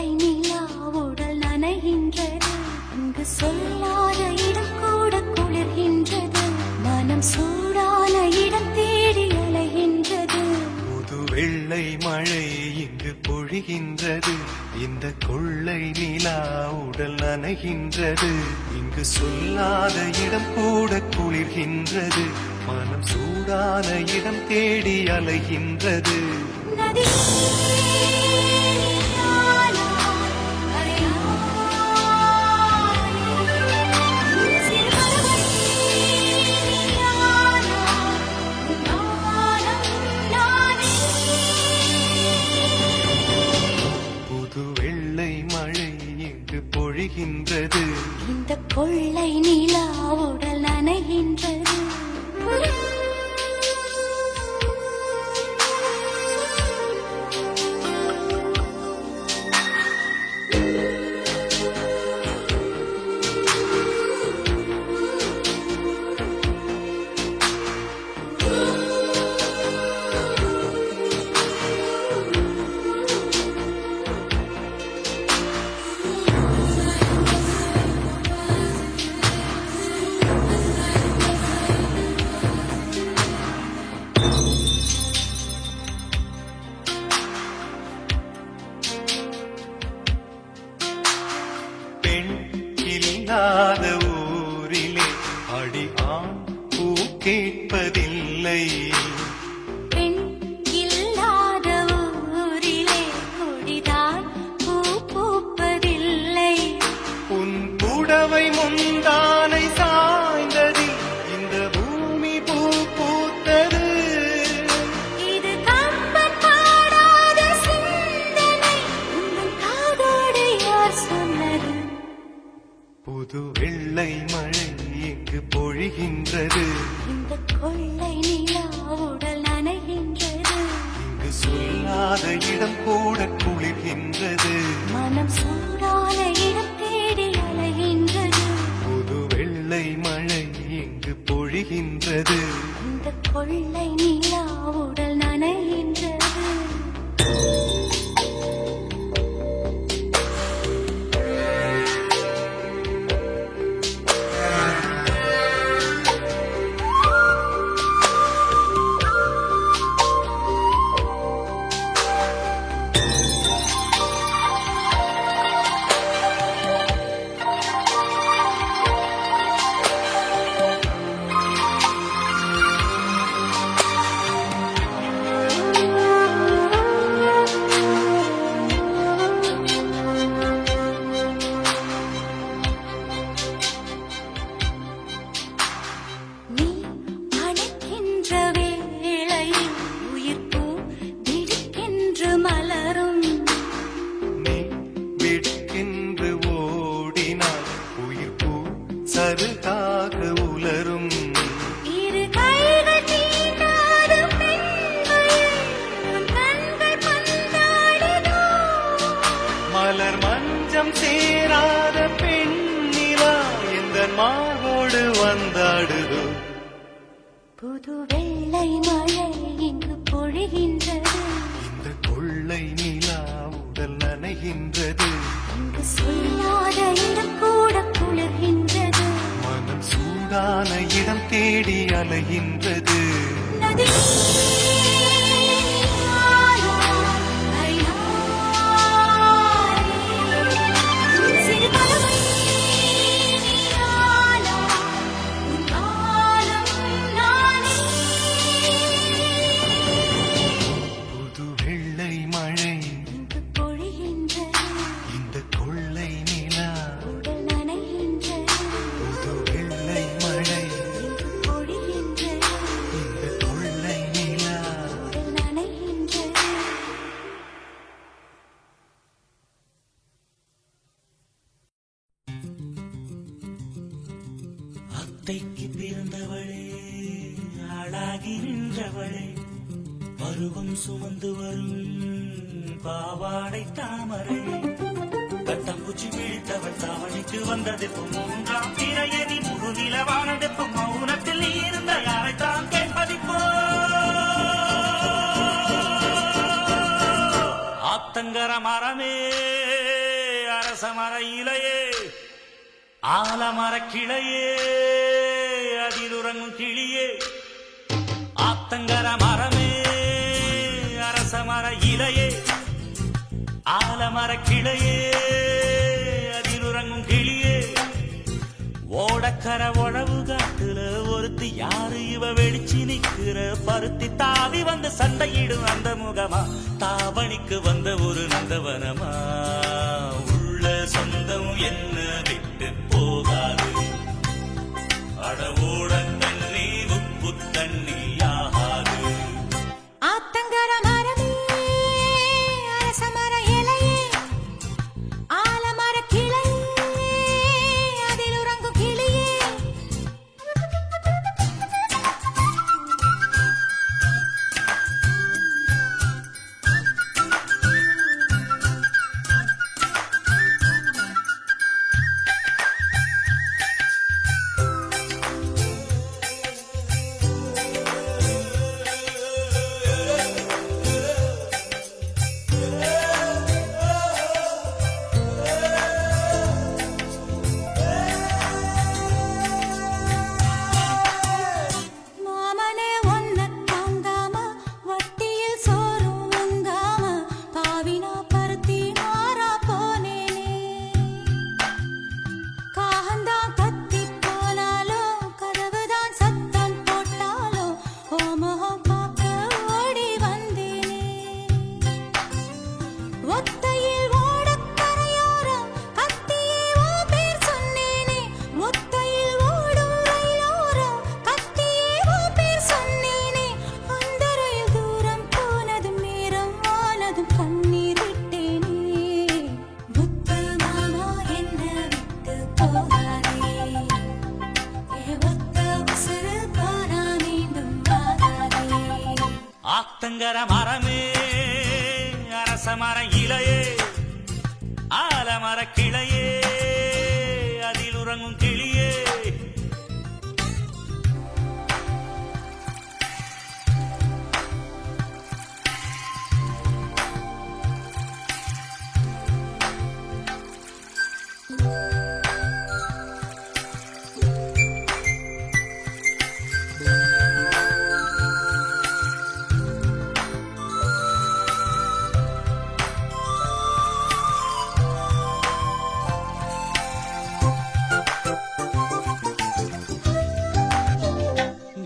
கொள்ளை நிலா உடல் நனைகின்றது. இங்கு சொல்லாத இடம் கூட குளிர்கின்றது. மனம் சூடான இடம் தேடி அலைகின்றது. புது வெள்ளை மழை இங்கு பொழிகின்றது. இந்த கொள்ளை நிலா உடல் நனைகின்றது. இங்கு சொல்லாத இடம் கூட குளிர்கின்றது. மனம் சூடான இடம் தேடி அலைகின்றது. புது வெள்ளை மழை இங்கு பொழிகின்றது. இந்த கொள்ளை நிலா உடல் நனைகின்றது. இல்லாத ஊரிலே அடி ஆண் பூ கேட்பதில்லை. பெண் இல்லாத ஊரிலே கொடிதான் பூ பூப்பதில்லை. உன் புடவை முந்தானை சாய்ந்ததில் இந்த பூமி பூ பூத்தது. இது கம்பன் பாடாத சிந்தனை. உங்கள் காதோடு யார் சொன்னது? புது வெள்ளை மழை இங்கு பொழிகின்றது. இந்த கொள்ளை நிலா உடல் நனைகின்றது. இங்கு சொல்லாத இடம் கூட குளிர்கின்றது. மனம் சூடான இடம் தேடி அலைகின்றது. புது வெள்ளை மழை இங்கு பொழிகின்றது. இந்த கொள்ளை நிலா உடல் நனைகின்றது. சருகாக உலரும். இரு கைகள் தீண்டாத பெண்கள் கண்கள் பந்தாடுதோ. மலர் மஞ்சம் சேராத பெண்ணிலா எந்த மாவோடு வந்தாடுதோ. புது வெள்ளை மழை இங்கு பொழிகின்றது. இந்த கொள்ளை நிலா உடல் நனைகின்றது. இங்கு சொல்லாத இடம் கூட குளிர்கின்றது. மனம் சூடான இடம் தேடி அலைகின்றது. புது வெள்ளை மழை இங்கு பொழிகின்றது. இந்த கொள்ளை நிலா உடல் நனைகின்றது. புது வெள்ளை மழை இங்கு பொழிகின்றது. இந்த கொள்ளை நிலா. உடல் நனைகின்றது. அத்தைக்கு பிறந்தவளே, ஆளாகி நின்றவளே, பருவம் சுமந்து வரும் பாவாடை தாமரை, கட்டம்பூச்சி வீழ்த்தவள் தாவணிக்கு வந்ததெப்பும் மூன்றாம் திரையணி முழுநிலவானதெப்பும் மௌனத்தில் நீ இருந்த யாரைத்தான் கேட்பதிப்போ. ஆத்தங்கர மரமே அரசமர இலையே ஆலமர கிளையே அதில் உறங்கும் கிளியே ஆத்தங்கர மரமே அரசமர இலையே ஆலமர கிளையே அதில் உறங்கும் கிளியே ஓடக்கர உழவு காட்டுல ஒருத்தி யாரு இவ வெளிச்சு நிக்கிற பருத்தி தாவி வந்து சண்டையிடும் அந்த முகமா தாவணிக்கு வந்த ஒரு நந்தவனமா உள்ள சொந்தம் என்ன விட்டு போகாது அடவோட தண்ணி உப்பு தண்ணி ஆகாது ஆத்தங்கர மரமே அரசமர இலையே ஆலமர கிளையே அதில் உறங்கும் கிளியே மாமனே ஒன்ன தாங்காம வட்டியில் சோறும் உங்காம பாவினா பருத்தி மாறா போனேனே காகந்தான் கத்தி போனாலும் கதவுதான் சத்தம் போட்டாலும் ஓ முகம் பார்க்க ஓடி வந்தேனே ஒத்தையில் ஓடக்கரையோரம் கத்தியே ஓ பேர் சொன்னேனே ஒத்தையில் ஓடும் ரயிலோரம் கத்தியே ஓ பேர் சொன்னேனே அந்த ரயில் தூரம் போனதும் நேரம் ஆனதும் கண்ணீர் விட்டேனே முத்து மாமா என்ன விட்டு போகாதே ஒத்த உசுறு போனா மீண்டும் வாராதே ஆத்தங்கர மரமே அரசமர இலையே ஆலமர கிளையே அதில் உறங்கும் கிளியே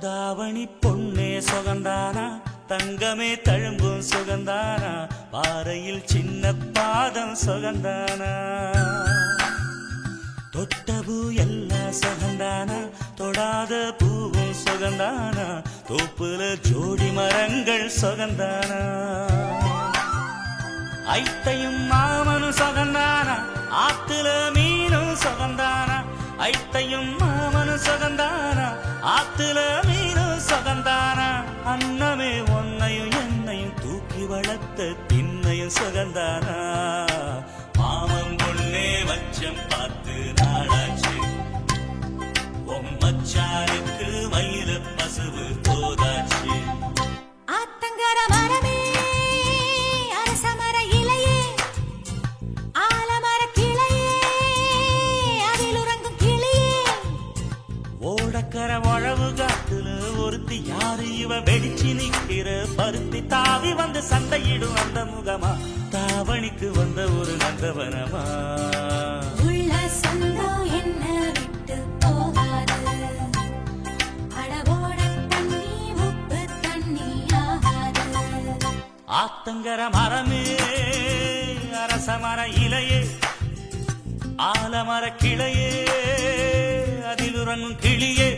தாவணி பொன்னே சுகந்தானா தங்கமே தழும்பும் சுகந்தானா பாறையில் சின்ன பாதம் சுகந்தானா தொட்ட பூ எல்லாம் சுகந்தானா தொடாத பூவும் சுகந்தானா தோப்புல ஜோடி மரங்கள் சுகந்தானா ஐத்தையும் மாமனும் சுகந்தானா ஆத்துல மீனும் சுகந்தானா ஐத்தையும் மாமனும் சுகந்தானா ஆத்துல மீனும் சுகந்தானா அன்னமே ஒன்னையும் என்னையும் தூக்கி வளர்த்த திண்ணையும் சுகந்தானா மாமன் பொண்ணே மச்சம் பார்த்து நாளாச்சு மச்சாருக்கு மயில பசுவு போதாச்சு ஆத்தங்கர மரமே அரசமர இலையே ஆலமர கிளையே அதில் உறங்கும் கிளியே ஓடக்கர உழவு காட்டுல ஒருத்தி யாரு இவ வெடிச்சு நிக்கிற பருத்தி தாவி வந்து சண்டையிடும் அந்த முகமா தாவணிக்கு வந்த ஒரு நந்தவனமா உள்ள சொந்தம் என்ன விட்டு போகாது அடவோட தண்ணி உப்பு தண்ணி ஆகாது ஆத்தங்கர மரமே அரசமர இலையே ஆலமர கிளையே அதில் உறங்கும் கிளியே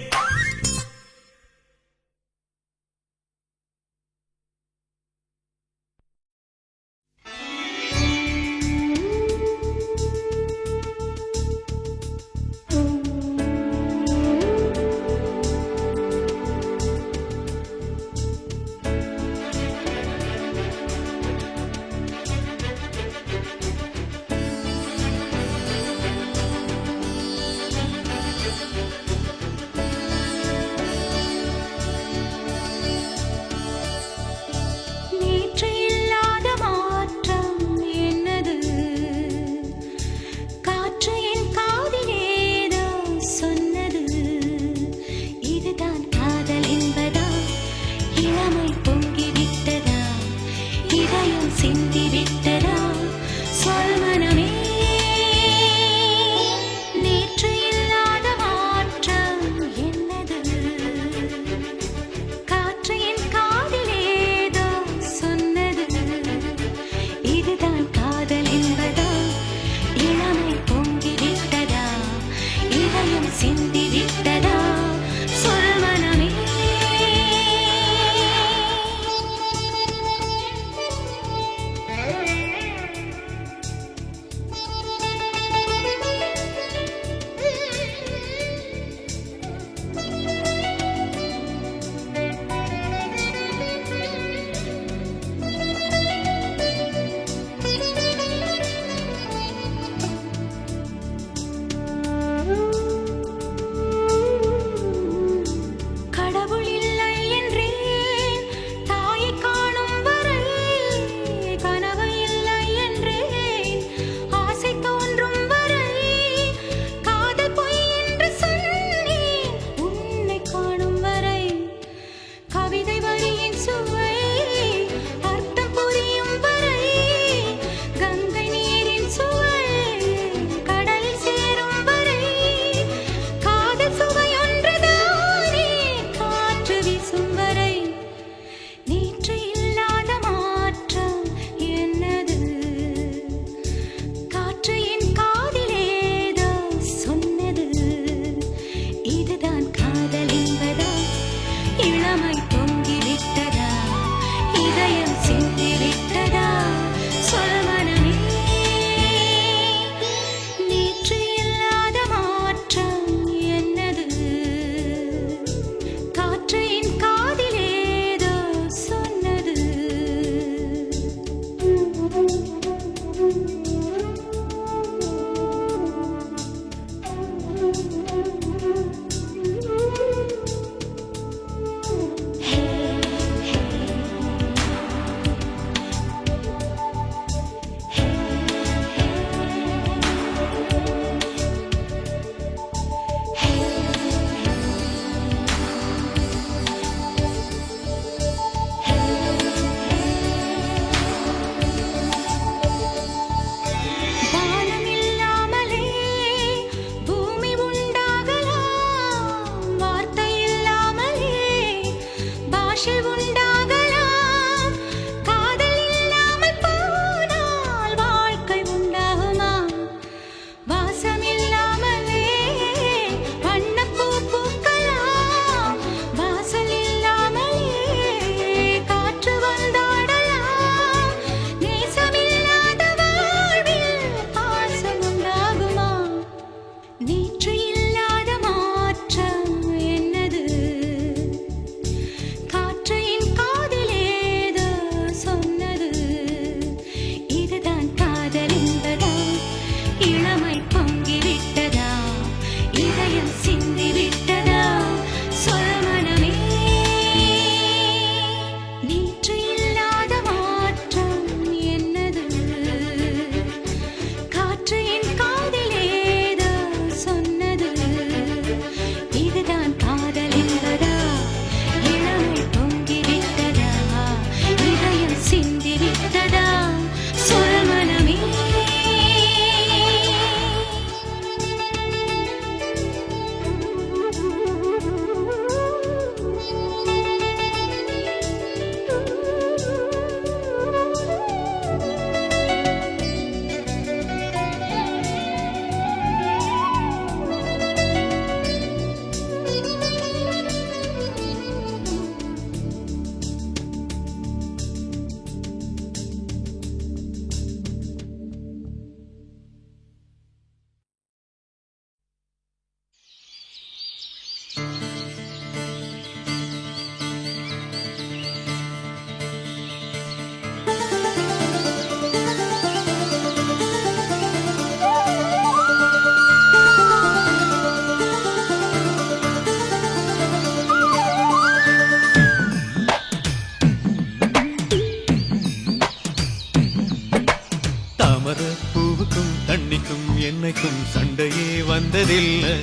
தண்ணிக்கும் என்னைக்கும் சண்டையே வந்ததில்லை.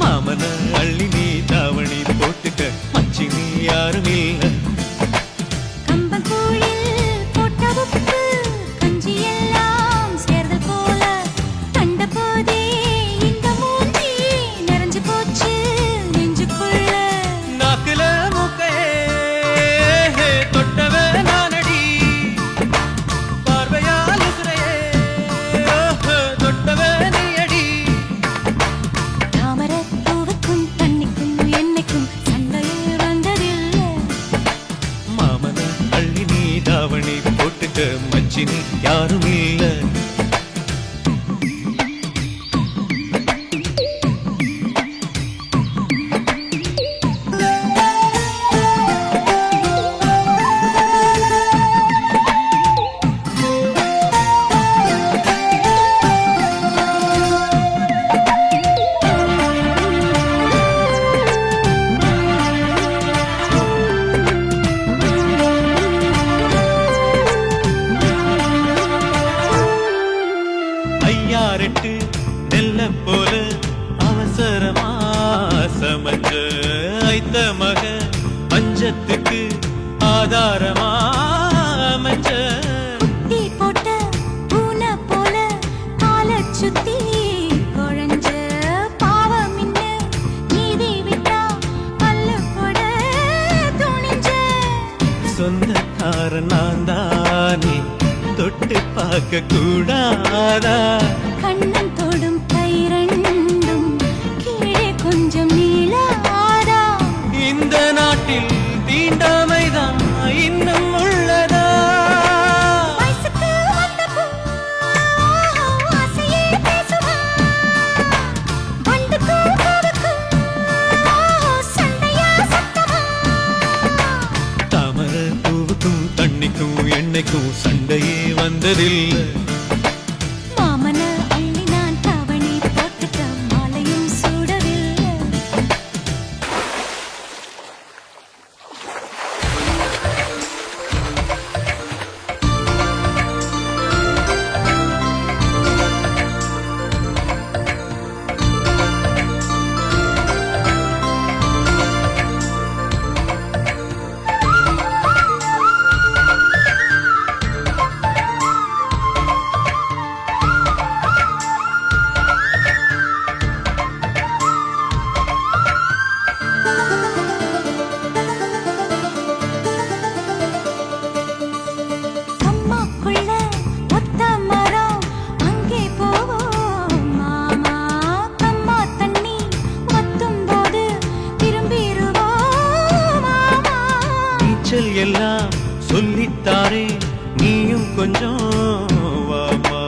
மாமன அள்ளி நீ தாவணி போட்டுக்க மச்சி நீ யாரும் இல்ல. கம்பங்கூழில் போட்ட உப்பு கஞ்சி எல்லாம் சேர்ந்தல் போல கண்டபோதே இந்த மூஞ்சி நிறைஞ்சு போச்சு நெஞ்சுக்குள்ள. நாக்குல மூக்கையே தொட்டவ நானடி, பார்வையால் உசுரையே தொட்டவ நீயடி. தாமரப் பூவுக்கும் தண்ணிக்கும் என்னைக்கும் சண்டையே வந்ததில்லை. மாமன அள்ளி நீ தாவணி போட்டுக்க மச்சி நீ யாரும் இல்ல. ஐயாரெட்டு நெல்ல போல அவசரமா சமஞ்ச ஐத்த மக பஞ்சத்துக்கு ஆதாரமா அமைஞ்ச. குட்டி போட்ட பூனை போல காலைச் சுத்தி குழஞ்ச பாவம் இன்ன நீதி விட்டா பல்லு போட துணிஞ்ச. சொந்தக்காரன் நான் தானே தொட்டு பார்க்க கூடாதா? கண்ணன் தொடும் கை ரெண்டும் கீழே கொஞ்சம் நீளாதா? இந்த நாட்டில் தீண்டாமைதான் இன்னும் உள்ளதா? வயசுக்கு வந்த பூ ஆசையே பேசுவா. வண்டுக்கும் பூவுக்கும் சண்டையா சத்தமா? தாமர பூவுக்கும் தண்ணிக்கும் எண்ணெய்க்கும் சண்டையே வந்ததில்லை. மாமன அள்ளி நான் தாவணி போட்டுக்க மாலையும் சூடவில்லை. அம்மாக்குள்ள ஒத்த மரம் அங்கே போவோம் மாமா. கம்மா தண்ணி வத்தும் போது திரும்பிடுவோம் மாமா. நீச்சல் எல்லாம் சொல்லித்தாரே நீயும் கொஞ்சம் வாமா.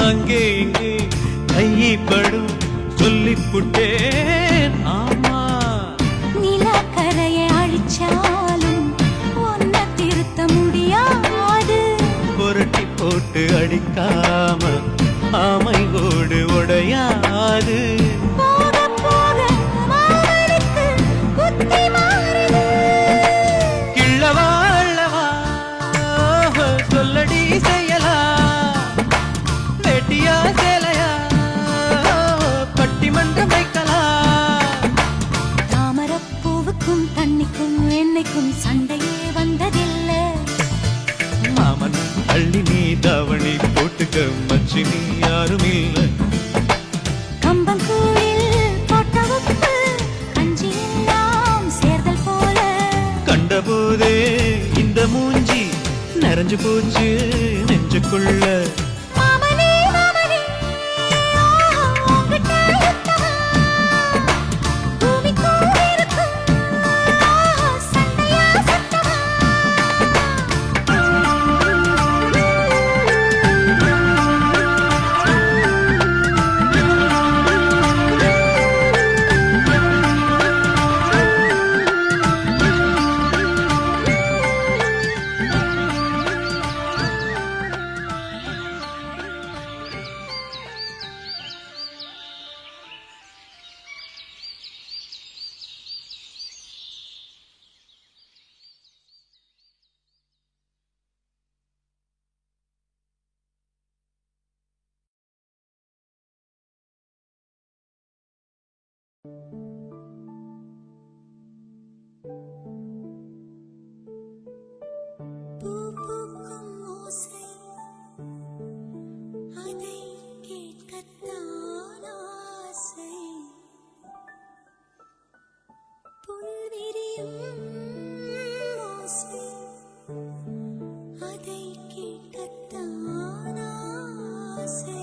அங்கே இங்கே கைப்படும் சொல்லிப்புட்டேன் ஆமா. நிலக்கரையை அழிச்சாலும் ஒன்ன திருத்த முடியாது. புரட்டி போட்டு அடிக்காம ஆமை ஓடு உடையாது. போக போக மாமனுக்கு புத்தி மாறுது. கிள்ளவா அள்ளவா சொல்லடி செய்யலா. வெட்டியா சேலையா பட்டிமன்றம் வைக்கலாம். தாமரப் பூவுக்கும் தண்ணிக்கும் என்னைக்கும் சண்டையே வந்ததில்லை. மாமன் அள்ளி நீ தாவணி போட்டுக்க மச்சி நீ யாரும் இல்ல. கம்பங்கூழில் போட்ட உப்பு கஞ்சி எல்லாம் சேர்தல் போல கண்டபோதே இந்த மூஞ்சி நிறைஞ்சு போச்சு நெஞ்சுக்குள்ள. மாமனே மாமனே உங்கிட்ட யுத்தமா? பூமிக்கும் இருக்கும் சண்டையா சத்தமா? பூ பூக்கும் ஓசை அதை கேட்கத்தான் ஆசை புல்விரியும் ஓசை அதை கேட்கத்தான் ஆசை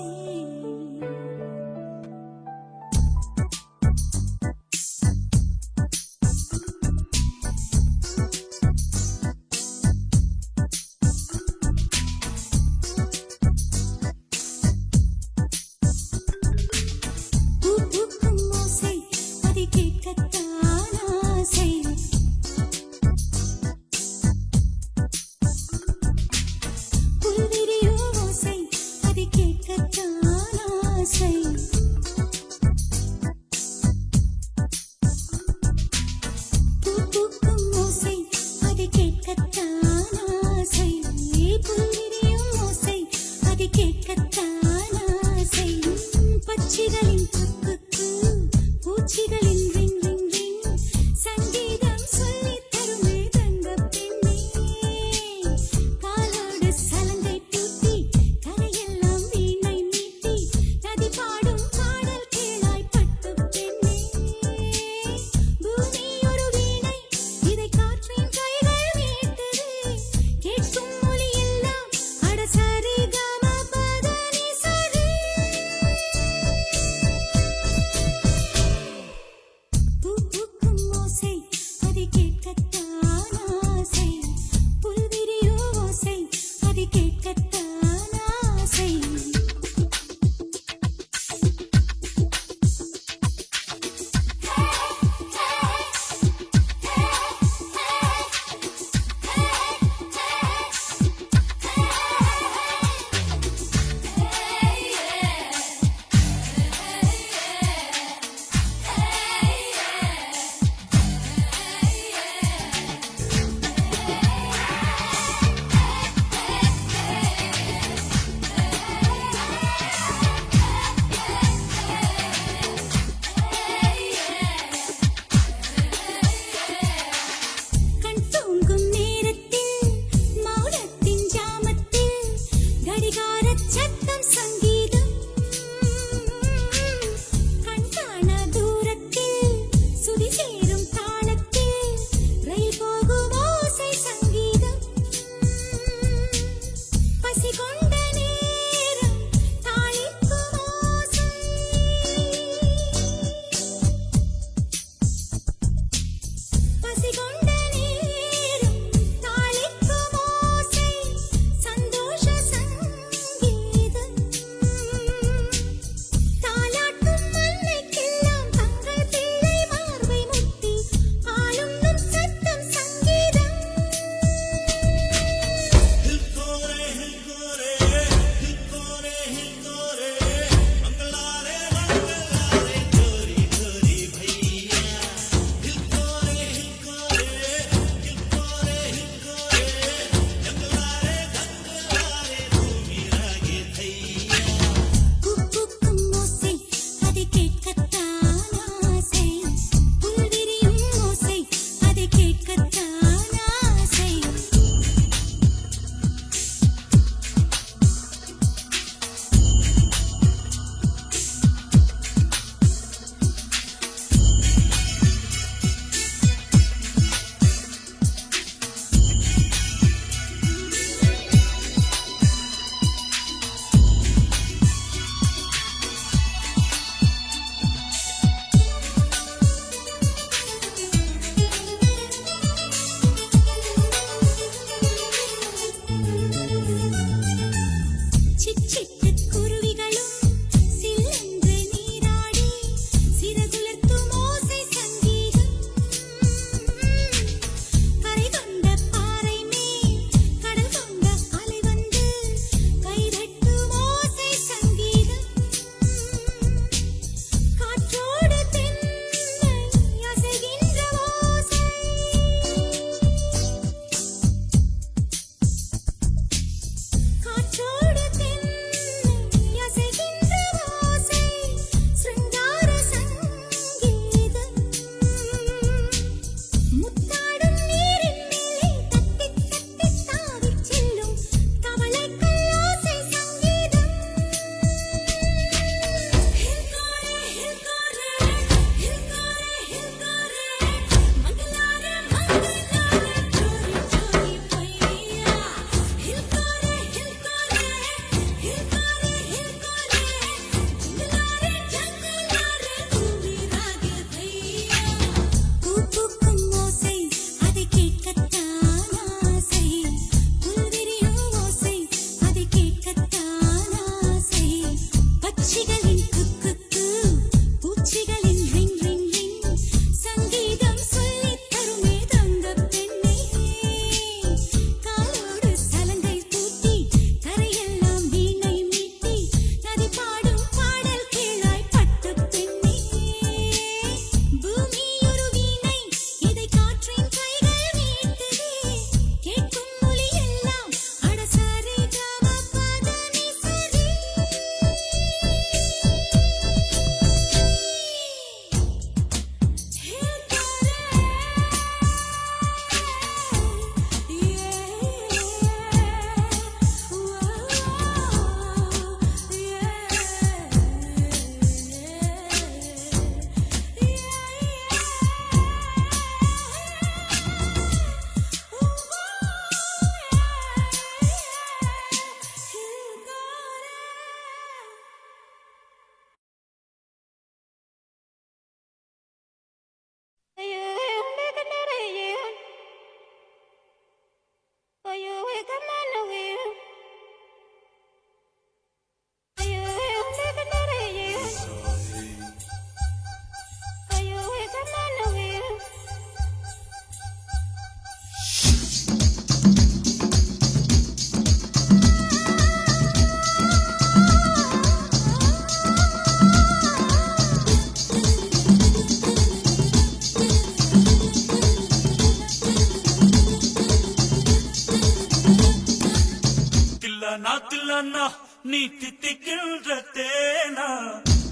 நீ தித்திக்கின்ற தேனா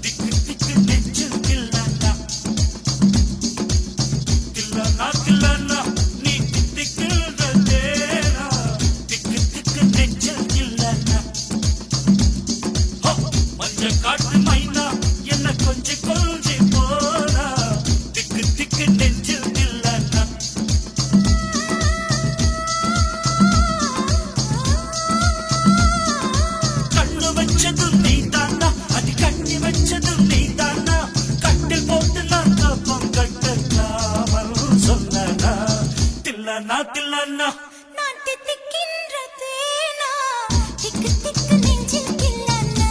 திக்கு திக்கு நெஞ்சில் கில்லானா கில்லானா கில்லானா நீ தித்திக்கின்ற தேனா திக்கு திக்கு நெஞ்சில் கில்லானா மஞ்ச காட்டு மைனா என்ன கொஞ்சி கொஞ்சி போனா திக்கு திக்கு நெஞ்சில் கில்லானா கண்ணு வச்சதும் நீ தானா அது கண்ணி வச்சதும் நீ தானா கட்டில் போட்டு நான் காப்பம் கட்டாமல் சொன்னா தில்லானா தில்லானா நான் தித்திக்கின்ற தேனா திக்கு திக்கு நெஞ்சில் கில்லானா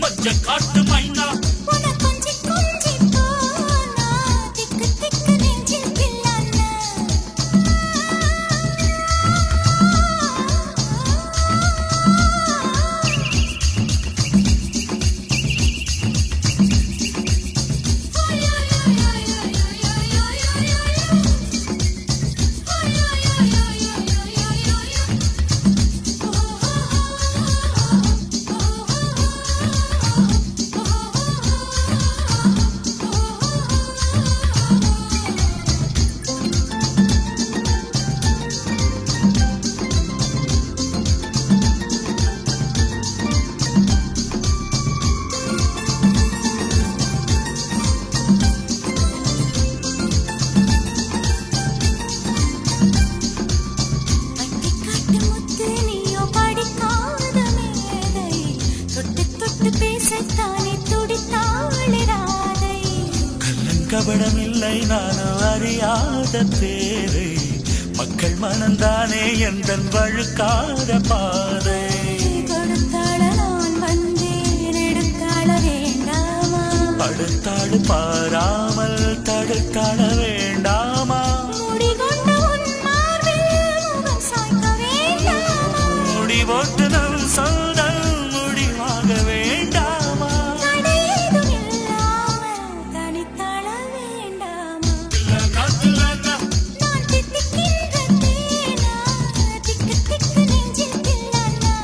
மஞ்ச காட்டு மைனா உன கொஞ்சி கொஞ்சி போனா திக்கு திக்கு நெஞ்சில் கில்லானா பட்டிக்காட்டு முத்து நீயோ படிக்காத மேதை தொட்டு தொட்டு பேசத்தானே துடித்தாளே ராதை கள்ளங்கபடம் இல்லை நானும் அறியாத பேரை மக்கள் மனந்தானே எந்தன் வழுக்காத பாதை கொடுத்தாள நான் வந்தேன் எடுத்தாள வேண்டாமா படுத்தாடு பாராமல் தடுத்தாட வேண்டாமா முடிகொண்ட உன் மார்பில் முகம் சாய்க்க வேண்டாமா முடி போட்டு நம் சொந்தம் முடிவாக வேண்டாமா தடையேதும் இல்லாமல் தனித்தாள வேண்டாமா தில்லானா தில்லானா நான் தித்திக்கின்ற தேனா திக்கு திக்கு நெஞ்சில் கில்லானா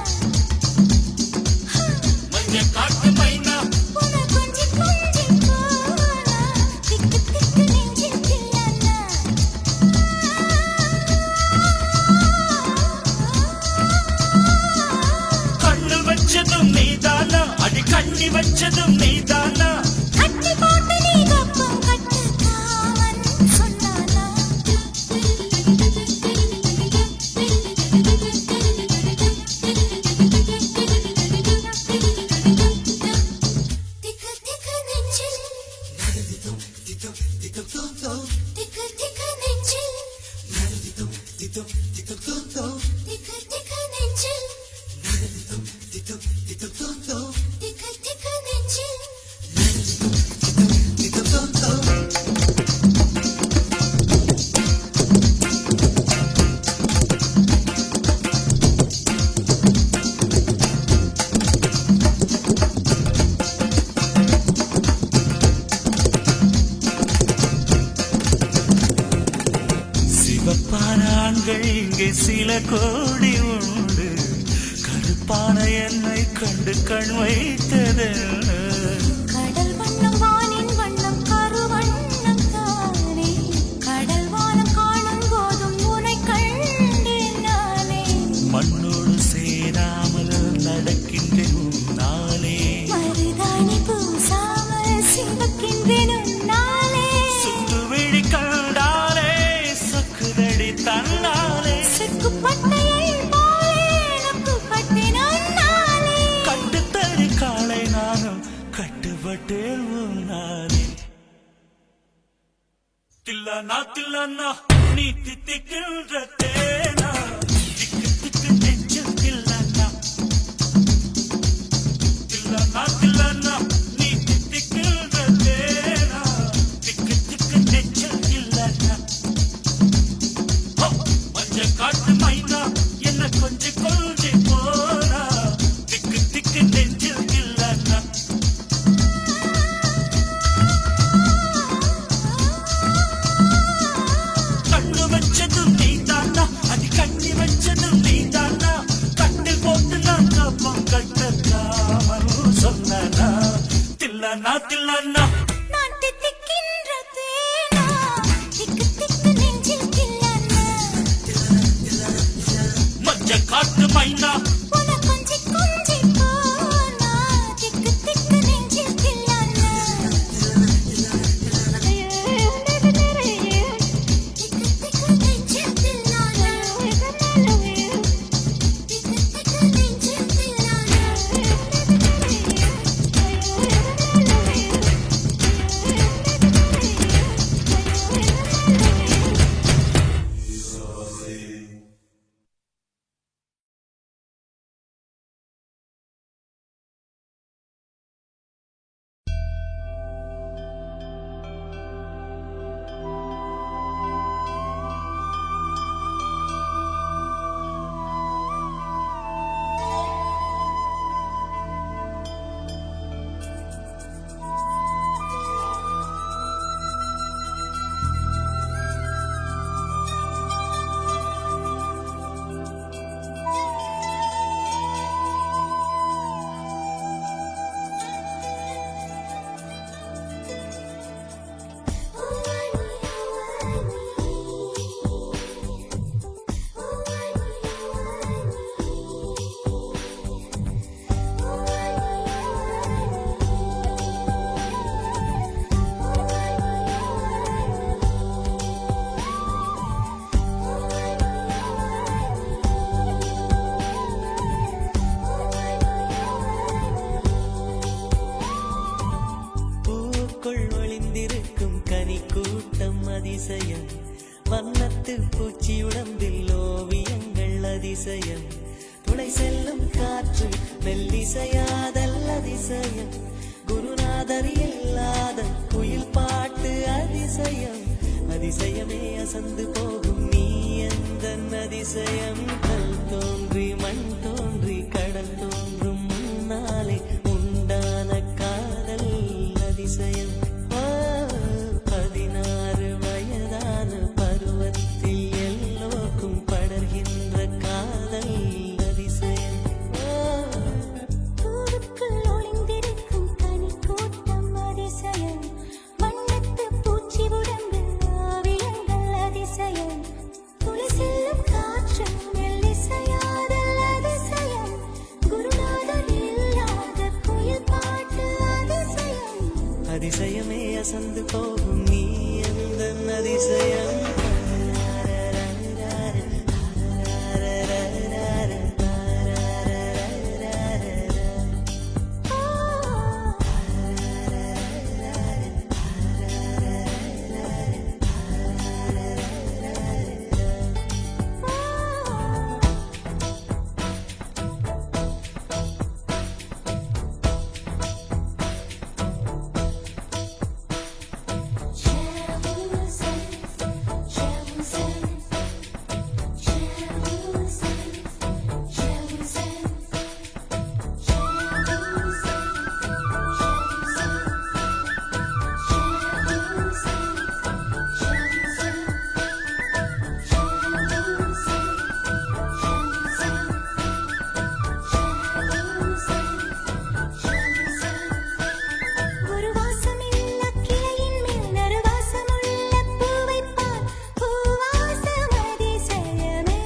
மஞ்ச காட்டு மைனா உன கொஞ்சி கொஞ்சி போனா திக்கு திக்கு நெஞ்சில் கில்லானா கண்ணு வச்சதும் நீதானா அடி கண்ணி வச்சதும் நீதானா கட்டி போட்டு நீ கப்பம் கட்டு காவன் சொன்னானா திக்கு திக்கு நெஞ்சில் திக்கு திக்கு நெஞ்சில் திக்கு திக்கு நெஞ்சில் திக்கு திக்கு நெஞ்சில் சிவப்பான ஆண்கள் இங்கே சில கோடி உண்டு கருப்பான என்னை கண்டு கண் வைத்தது கடல் வண்ணம் வானின் வண்ணம் கருவண்ணம் தானே கடல் வானம் காணும் போதும் உனை கண்டேன் நானே மண்ணோடு சேராமல் நடக்கின்றேன் உன்னாலே மருதாணி பூசாமல் சிவக்கின்றேன் உன்னாலே சுட்டு விழி கண்டாலே சொக்குதடி தன்னாலே செக்குப்பட்டையை போலே நக்குப்பட்டேன் உன்னாலே கட்டுத்தடி காலை நானும் கட்டுப்பட்டேன் உன்னாலே தில்லானா தில்லானா நீ தித்திக்கின்ற தேனா திக்கு திக்கு நெஞ்சில் தில்லானா தில்லானா தில்லானா நீ தித்திக்கின்ற தேனா திக்கு திக்கு நெஞ்சில் தில்லானா மஞ்ச காட்டு மைனா என்ன கொஞ்சி கொஞ்சி போனா திக்கு திக்கு நெஞ்சில் தில்லானா கண்ணு வச்சதும் நீ தானா அது கண்ணு தில்லன்னா நான் தித்திக்கின்ற தேனா திக்கு திக்கு நெஞ்சில் கில்லானா மஞ்ச காட்டு மைனா உன கொஞ்சி கொஞ்சி போனா திக்கு திக்கு நெஞ்சில் கில்லானா திக்கு திக்கு நெஞ்சில் கில்லானா திக்கு திக்கு நெஞ்சில் கில்லானா பூக்குள் ஒளிந்திருக்கும் கனி கூட்டம் அதிசயம் வண்ணத்து பூச்சி உடம்பில் ஓவியங்கள் அதிசயம் துளை செல்லும் காற்று மெல்லிசையாதல் அதிசயம் குருநாதர் இல்லாத குயில் பாட்டு அதிசயம் அதிசயமே அசந்து போகும் நீ எந்த அதிசயம் கல் தோன்றி மண் தோன்றி கடல் தோன்றும் முன்னாலே உண்டான காதல் அதிசயம் 16 வயதான பருவத்தில் எல்லோருக்கும் படர்கின்ற காதல் அதிசயம் பூவுக்குள் ஒளிந்திருக்கும் கனி கூட்டம் அதிசயம் வண்ணத்து பூச்சி உடம்பில் ஓவியங்கள் அதிசயம் துளி செல்லும் காற்று மெல்லிசையாதல் அதிசயம் குருநாதர் இல்லாத குயில் பாட்டு அதிசயம் அதிசயமே அசந்து போகும் நீ எந்த அதிசயம் ஒரு வாசமில்ல கிளையின் மேல் நறுவாசமுள்ள பூவைப் பார் பூவாசம் அதிசயமே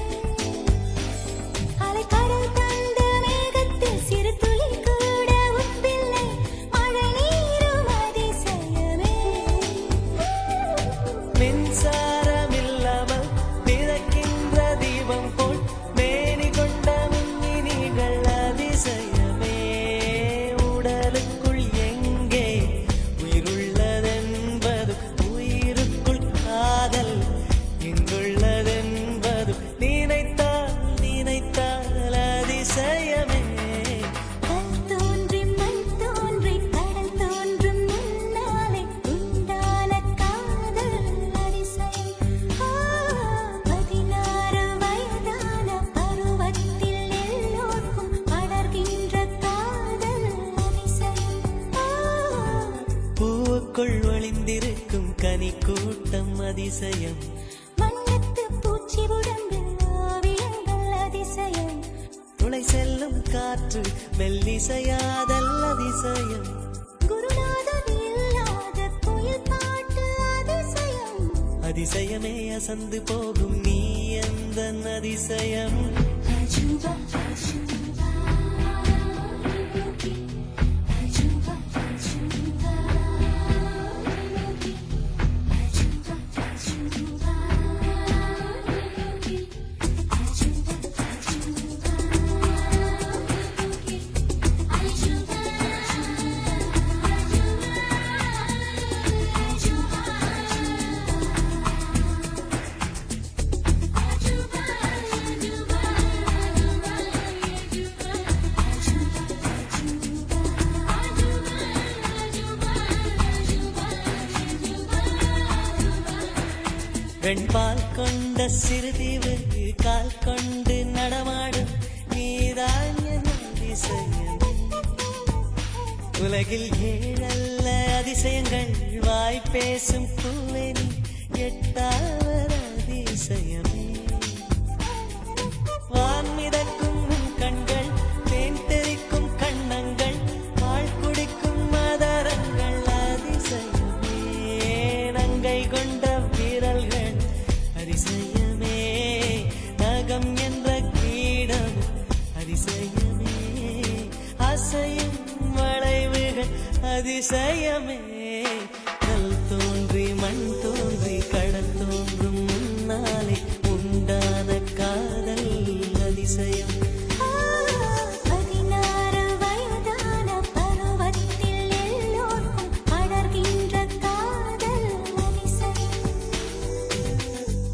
அலைக்கடல் தந்த மேகத்தில் சிறு துளி கூட உப்பில்லை மழை நீரும் அதிசயமே மின்சாரம் இல்லாமல் மிதக்கின்ற தீபம் போல் மேனி கொண்ட மின்மினிகள் அதிசயமே உடலுக்குள் எங்கே உயிருள்ளதென்பது உயிருக்குள் காதல் எங்குள்ளதென்பது நினைத்தால் நினைத்தால் அதிசயமே கல் தோன்றி மண் தோன்றி கடல் தோன்றும் முன்னாலே உண்டான காதல் அதிசயம் 16 வயதான பருவத்தில் எல்லோருக்கும் படர்கின்ற காதல் அதிசயம் பூவுக்குள் ஒளிந்திருக்கும் கனி கூட்டம் அதிசயம் வண்ணத்து பூச்சி உடம்பில் ஓவியங்கள் அதிசயம் துளை செல்லும் காற்று மெல்லிசையாதல் அதிசயம் குருநாதர் அதிசயமே அசந்து போகும் நீ எந்த அதிசயம் அஜூபா அஜூபா அஜூபா அஜூபா அஜூபா அஜூபா வெண்பால் கொண்ட சிறுதீவு கால் கொண்டு நடமாடும் நீதான் என் அதிசயம் உலகில் ஏழல்ல அதிசயங்கள் வாய் பேசும் பூவெனி எட்டாவது அதிசயமே வான் மிதக்கும் உன் கண்கள் தேன் தெறிக்கும் கண்ணங்கள் பால் குடிக்கும் மதரங்கள் அதிசயமே நங்கை கொண்ட வீரல்கள் அதிசயமே நகம் என்ற கீடம் அதிசயமே அசையும் வளைவுகள் அதிசயமே கல் தோன்றி மண் தோன்றி கடல் தோன்றும் முன்னாலே உண்டான காதல் அதிசயம் 16 வயதான பருவத்தில் எல்லோருக்கும் படர்கின்ற காதல் அதிசயம்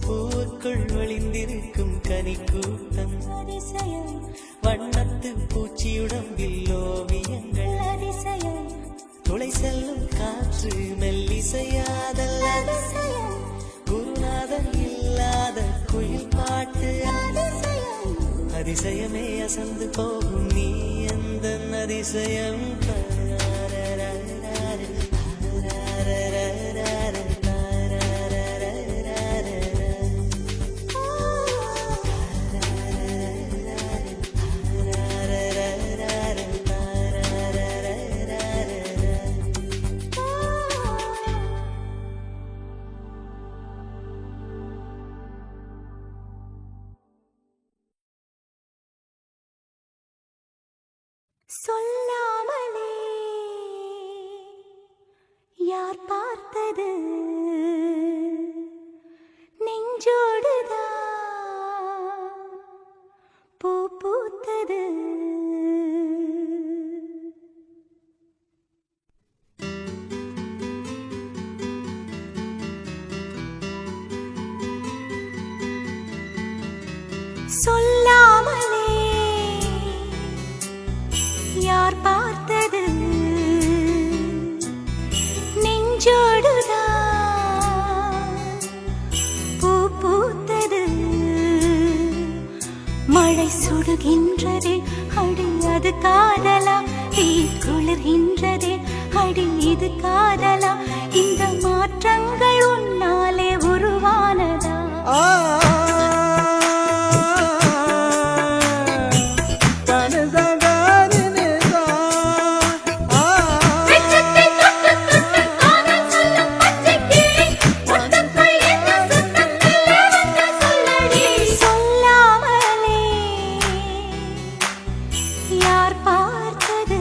பூவுக்குள் ஒளிந்திருக்கும் கனி கூட்டம் அதிசயம் வண்ணத்து பூச்சியுடம்பில் ஓவியங்கள் அதிசயம் துளை செல்லும் காற்று மெல்லிசையாதல் அதிசயம் குருநாதன் இல்லாத குயில் பாட்டு அதிசயம் அதிசயமே அசந்து போகும் நீ எந்த அதிசயம் சொல்லாமலே யார் பார்த்தது நெஞ்சோடுதான் பூ பூத்தது சொல்லாமலே யார் பார்த்தது நெஞ்சோடுதான் பூ பூத்தது மழை சுடுகின்றதே அடி அது காதலா தீ குளிர்கின்றதே அடி இது காதலா இந்த மாற்றங்கள் உன்னாலே உருவானதா சொல்லாமலே யார் பார்த்தது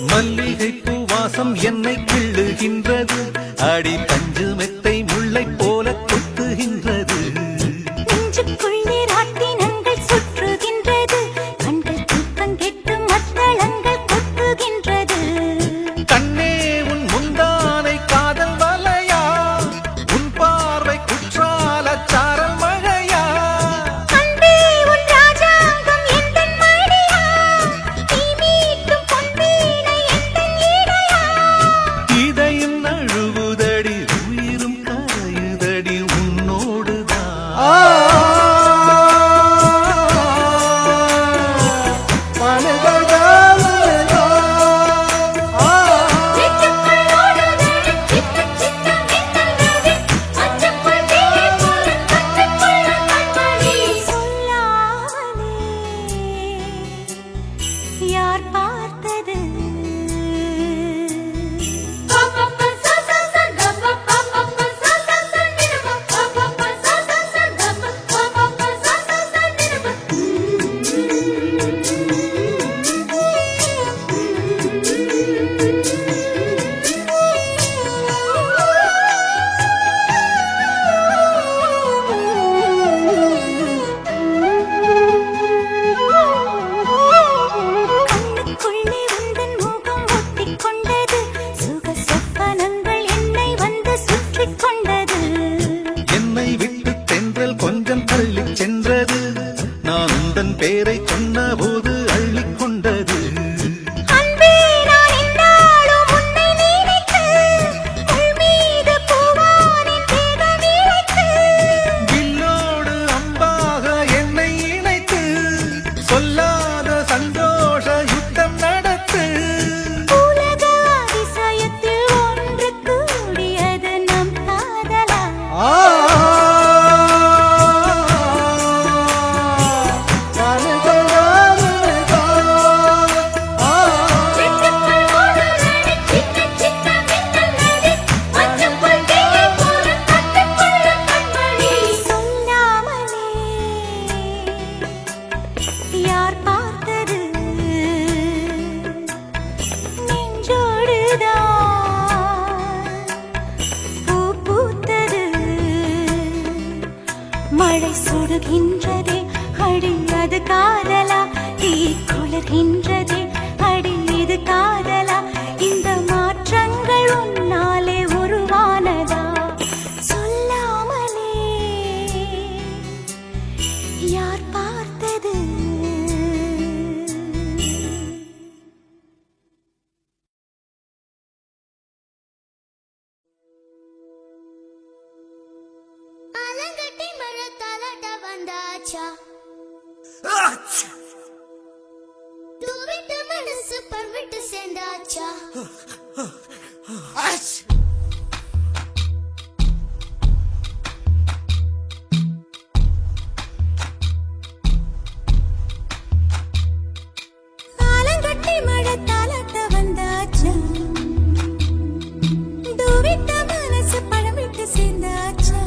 மல்லிகை பூவாசம் என்னை கிள்ளுகின்றது அடி பஞ்சு மெத்தை முல்லை போல கொத்துகின்றது நெஞ்சுக்குள்ளே ராட்டினங்கள் சுற்றுகின்றது கண்கள் தூக்கம் கெட்டு மத்தளங்கள் கொட்டுகின்றது கண்ணே உன் முந்தானை காதல் வலையா உன் பார்வை குற்றால சாரல் மழையா அன்பே உன் ராஜாங்கம் எந்தன் மடியா நீ மீட்டும் பொன்வீணை எந்தன் இடையா இதயம் நழுவுதடி உயிர் மழை சுடுகின்றதே அடி அது காதலா தீ குளிர்கின்றதே அடி இது காதலா இந்த மாற்றங்கள் உன்னாலே உருவானதா சொல்லாமலே யார் பார்த்தது ஆலங்கட்டி மரத்தாலாட்ட வந்தாச்சா தூவிட்டு மனசு பர்விட்டு சேர்ந்தாச்சா ஆலங்கட்டி மரத்தாலாட்ட வந்தாச்சா தூவிட்ட மனசு பழமிட்டு சேர்ந்தாச்சா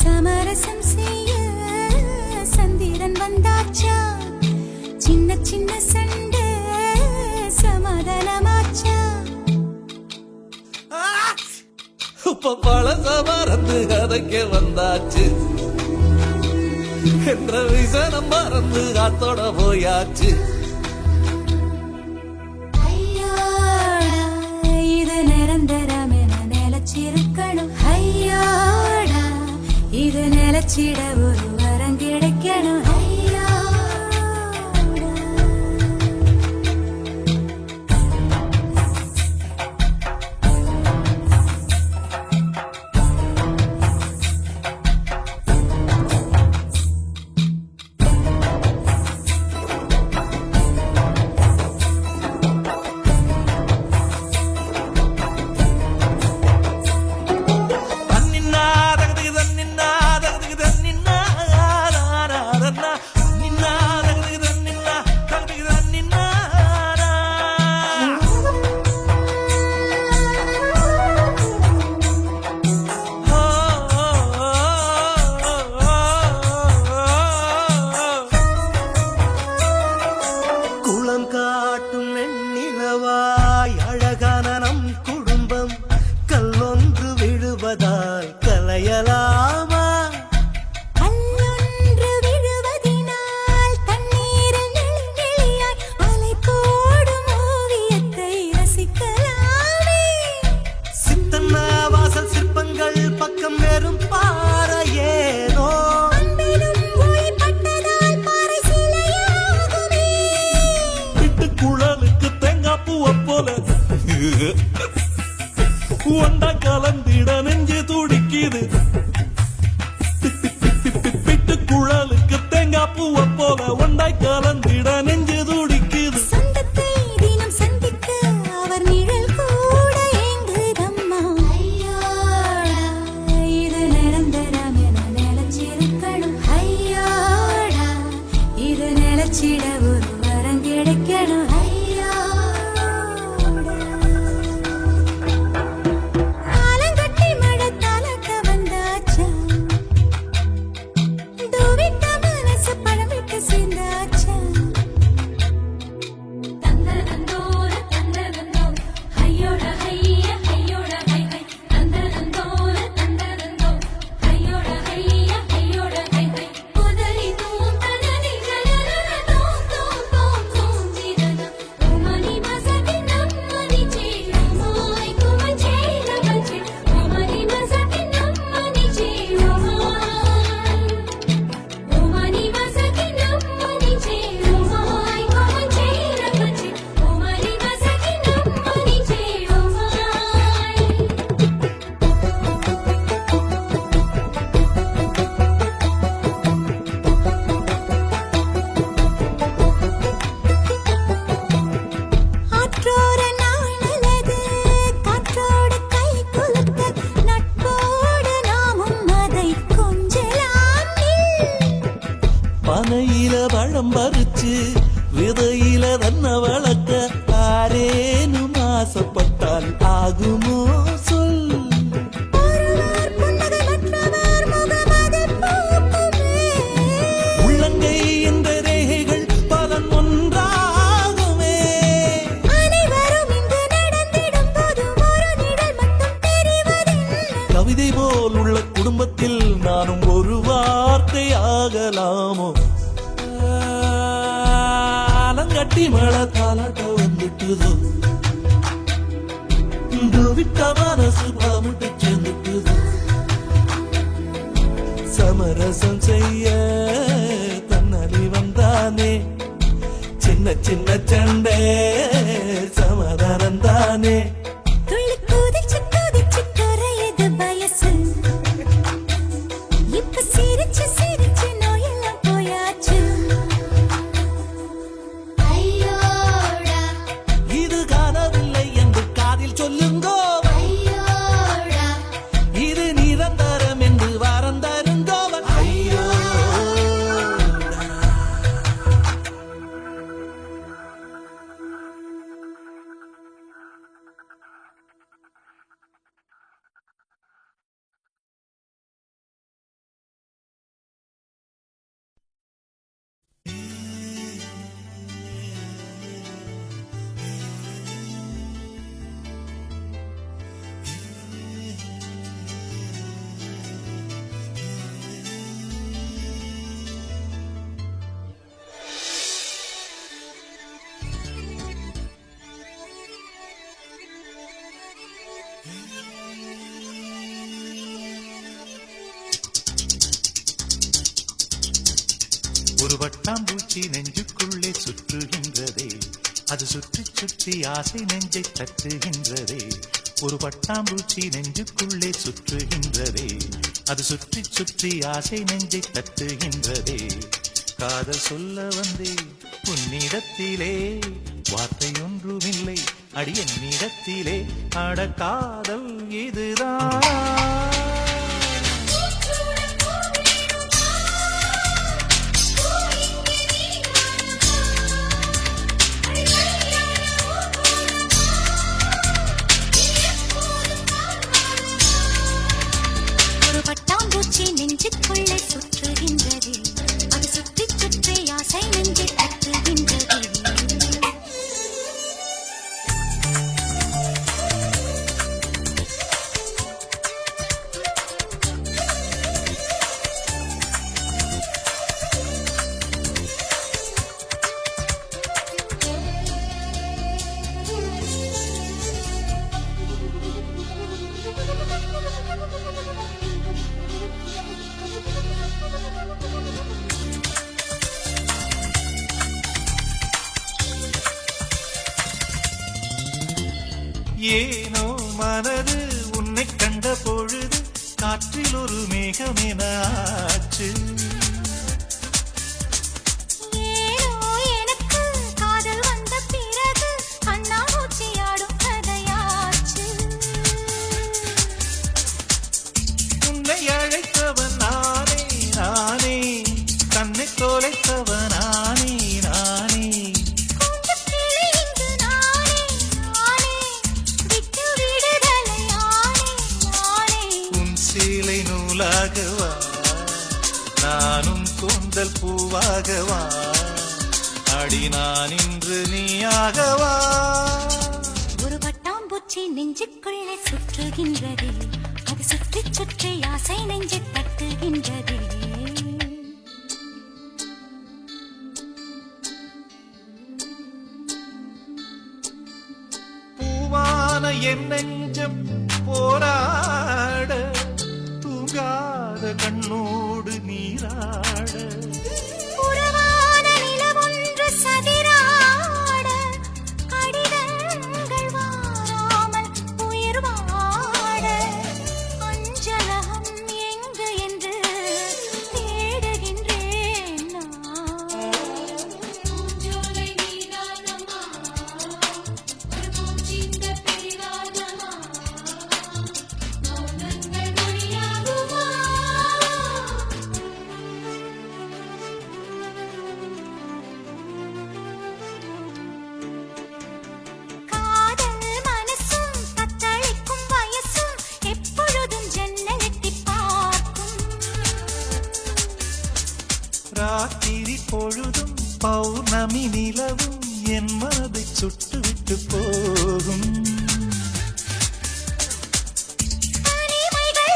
சமரசம் செய்ய சந்திரன் வந்தாச்சா சின்ன சின்ன சண்டை சமாதானமாச்சா இப்ப பழச மறந்து கதைக்க வந்தாச்சு என்ற விசனம் மறந்து காத்தோட போயாச்சு ஐயோடா இது நிரந்தரம் என நிலச்சிருக்கணும் ஐயோடா இது நிலச்சிட ஒரு வரம் கிடைக்கணும் ஐயோடா தன்னின்னா தகதுக்கு தன்னின்னா தகதுக்கு தன்னின்னா நின்னா தகதுக்கு தன்னின்னா தகதுக்கு தன்னின்னா குளம் காட்டும் வெண்ணிலவாய் அழகான நம் குடும்பம் கல்லொன்று விழுவதால் கலையலாமா கல்லொன்று விழுவதினால் தண்ணீரில் நெளியாய் அலை போடும் ஓவியத்தை ரசிக்கலாமே சித்தன்ன வாசல் சிற்பங்கள் பக்கம் வெறும் பாறையேனோ அன்பிலும் ஓய்பட்டதால் பாறை சிலையாகுமே விட்டு குழலுக்கு தேங்காய் பூவை போல ஒண்டா கலந்திட நெஞ்சு துடிக்குது விட்டு குழலுக்கு தேங்காய் பூவை போல ஒண்டாய் கலந்திட நெஞ்சு துடிக்குது சொந்தத்தை தினம் சந்திக்க அவர் நிழல் கூட ஏங்குதம்மா ஐயோடா இது நிரந்தரம் என நிலச்சிருக்கணும் ஐயோடா இது நிலச்சிட ஒரு வரம் கிடைக்கணும் ஆலங்கட்டி மரத்தாலாட்ட வந்தாச்சா தூவிட்ட மனசு பழமிட்டு சேர்ந்தாச்சா தந்தனந்தோர தந்தனந்தோர ஹையோட ஹைய ஹையோட ஹை ஹை தந்தனந்தோர தந்தனந்தோர ஹையோட ஹைய ஹையோட ஹை ஹை குதலி தூம் தனதி ஜனன தூம் தூம் தூம் தூம் ஜிரன உமனி மசதி நம்மனி சேருமாய் குமச்சேல பச்சே உமனி மசதி நம்மனி சேருமாய் உமனி மசதி நம்மனி சேருமாய் குமச்சேல பச்சே உமனி மசதி நம்மனி சேருமாய் ஆற்றோர நாளது காற்றோடு கை குலுக்க நட்போடு நாமும் அதை கொஞ்சலாம் பனையில பழம் பறிச்சு விதையில தன்ன வளர்க்க ஆரேனும் ஆசைப்பட்டால் ஆகுமோ சொல் ஒருவர் புன்னகை மற்றவர் முகமது பூக்குமே உள்ளங்கை என்ற ரேகைகள் பலன் ஒன்றாகுமே அனைவரும் இங்கு நடந்திடும் போது ஒரு நிழல் மட்டும் தெரிவதில்லை கவிதை போல் உள்ள குடும்பத்தில் நானும் ஒரு வார்த்தை ஆகலாமோ ஆலங்கட்டி மழை தாலாட்ட வந்துட்டுதோ விட்ட மனசு பாமுட்டு சேர்ந்துட்டுதோ சமரசம் செய்ய தன்னலி வந்தானே சின்ன சின்ன சண்டை சமாதானம் தானே துள்ளி குதிச்சு குதிச்சு குறையுது வயசு இப்ப சிரிச்சு சிரிச்சு நோயெல்லாம் போயாச்சு ஐயோடா இது காணவில்லை என்று காதில் சொல்லுங்கோ ஐயோடா இது நிரந்தரம் என்று வாரம் தருங்கோவன் ஐயோ ஒரு வட்டாம்பூச்சி நெஞ்சுக்குள்ளே சுற்றுகின்றதே அது சுற்றி சுற்றி ஆசை நெஞ்சை தட்டுகின்றதே ஒரு வட்டாம்பூச்சி நெஞ்சுக்குள்ளே சுற்றுகின்றதே அது சுற்றி சுற்றி ஆசை நெஞ்சை தட்டுகின்றதே காதல் சொல்ல வந்தே உன்னிடத்திலே வார்த்தை ஒன்றுமில்லை அடி என்னிடத்திலே அட காதல் இதுதான் ஒரு பட்டாம்பூச்சி நெஞ்சுக்குள்ளே சுற்றுகின்றது அது சுற்றி சுற்றி ஆசை நெஞ்சை தட்டுகின்றது ஏனோ மனது உன்னை கண்ட பொழுது காற்றில் ஒரு மேகமென ஆச்சு ஏனோ எனக்கு காதல் வந்த பிறகு கண்ணாமூச்சியாடும் கதையாச்சு உன்னை அழைத்தவன் நானே நானே தன்னை தொலைத்தவன் நானே நானே கொஞ்சம் கிளி இங்கு நானே நானே விட்டு விடுதலை நானே நானே உன் சீலை நூலாகவா நானும் கூந்தல் பூவாகவா அடி நான் இன்று நீயாகவா ஒரு பட்டாம்பூச்சி நெஞ்சுக்குள்ளே சுற்றுகின்றது அது சுற்றி சுற்றி ஆசை நெஞ்சை தட்டுகின்றது பூவான என் நெஞ்சம் போராட தூங்காத கண்ணோடு நீராட புறவான நிலவொன்று சதிராட கடிதங்கள் வாராமல் உயிர் வாட அஞ்சலகம் எங்கு என்று தேடுகின்றேன் நான். ஜோலை நீதானம்மா ஒரு பூச்சிந்த பெரிதானம்மா மௌனங்கள் மொழியாகுமா காதல் மனசும் தத்தளிக்கும் வயசும் எப்பொழுதும் ஜன்னல் எட்டிப் பார்க்கும் ராத்திரி பொழுதும் பௌர்ணமி நிலவும் என் மனதை சுட்டுவிட்டு போகும் தனிமைகள்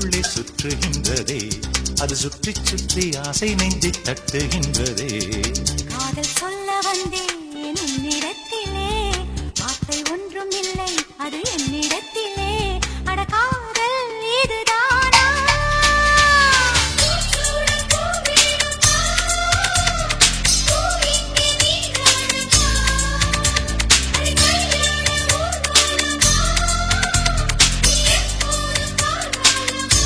நெஞ்சுக்குள்ளே சுற்றுகின்றதே அது சுற்றி சுற்றி ஆசை நெஞ்சை தட்டுகின்றதே காதல் சொல்ல வந்தேன் உன்னிடத்திலே வார்த்தை ஒன்றும் இல்லை அது என்னிடத்திலே அட காதல் இதுதானா சூட போவேணுமா பூ இங்கே நீ காணுமா அடி கையோட ஊர்வலமா எப்போதும் காணலாமா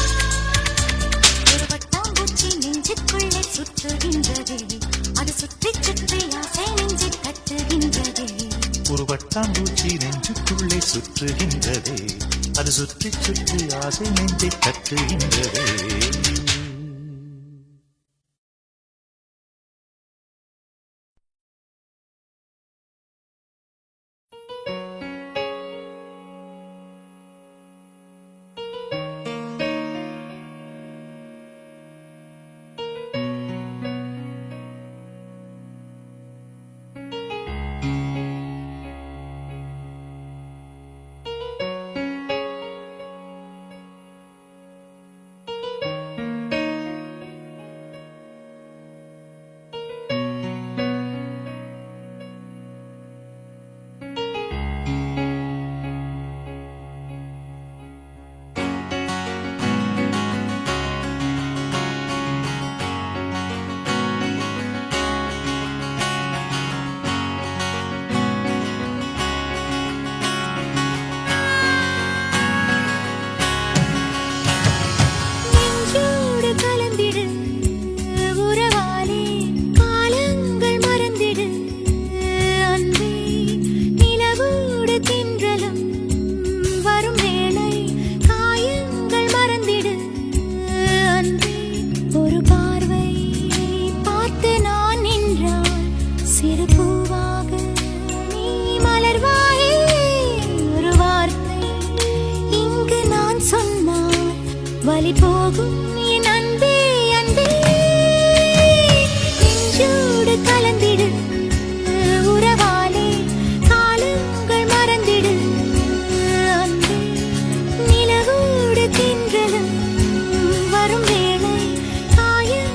ஒரு பட்டாம்பூச்சி நெஞ்சுக்குள்ளே சுற்றுகின்றதே அது சுற்றி சுற்றி ஆசை நெஞ்சை தட்டுகின்றதே ஒரு பட்டாம்பூச்சி நெஞ்சுக்குள்ளே சுற்றுகின்றதே அது சுற்றி சுற்றி ஆசை நெஞ்சை தட்டுகின்றதே நெஞ்சோடு கலந்திடு உறவாலே காலங்கள் மறந்திடு அன்பே நிலவோடு தின்றலும் வரும் வேளை காயங்கள் மறந்திடு அன்பே ஒரு பார்வை பார்த்து நான் நின்றால் சிறு பூவாக நீ மலர்வாயே ஒரு வார்த்தை இங்கு நான் சொன்னால் வலி போகும் என் அன்பே அன்பே நெஞ்சோடு கலந்திடு உறவாலே காலங்கள் மறந்திடு அன்பே நிலவோடு தின்றலும் வரும் வேளை காயங்கள்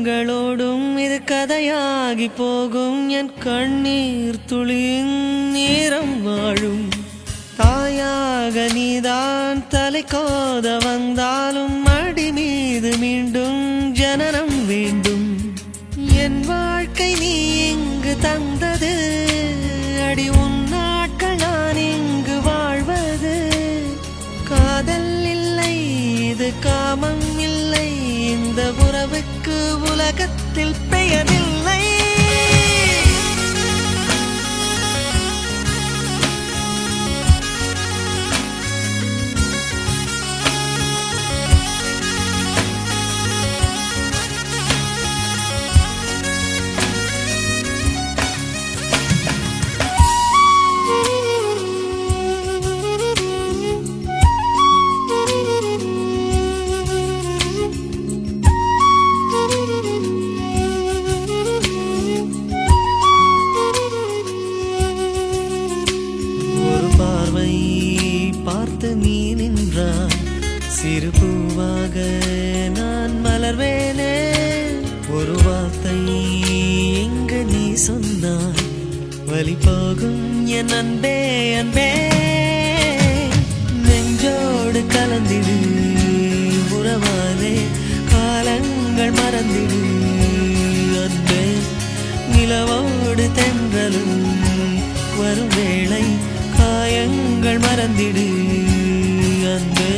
காலங்களோடும் இது கதையாகி போகும் என் கண்ணீர் துளியின் நேரம் வாழும் தாயாக நீதான் தலை கோத வந்தாலும் அடி மீது மீண்டும் ஜனனம் வேண்டும் என் வாழ்க்கை நீ இங்கு தந்தது அடி உன் நாட்கள் நான் இங்கு வாழ்வது காதல் இல்லை இது காமம் இல்லை இந்த உறவுக்கு உலகத்தில் பெயரில்லை பார்த்து நீ நின்றாய் சிறு பூவாக நான் மலர்வேனே ஒரு வார்த்தை எங்க நீ சொன்னாய் வழி போகும் என் அன்பே அன்பே நெஞ்சோடு கலந்திடு உறவாலே காலங்கள் மறந்திடு அன்பே நிலவோடு தென்றலும் வரும் வேளை காயங்கள் மறந்திடு அன்பே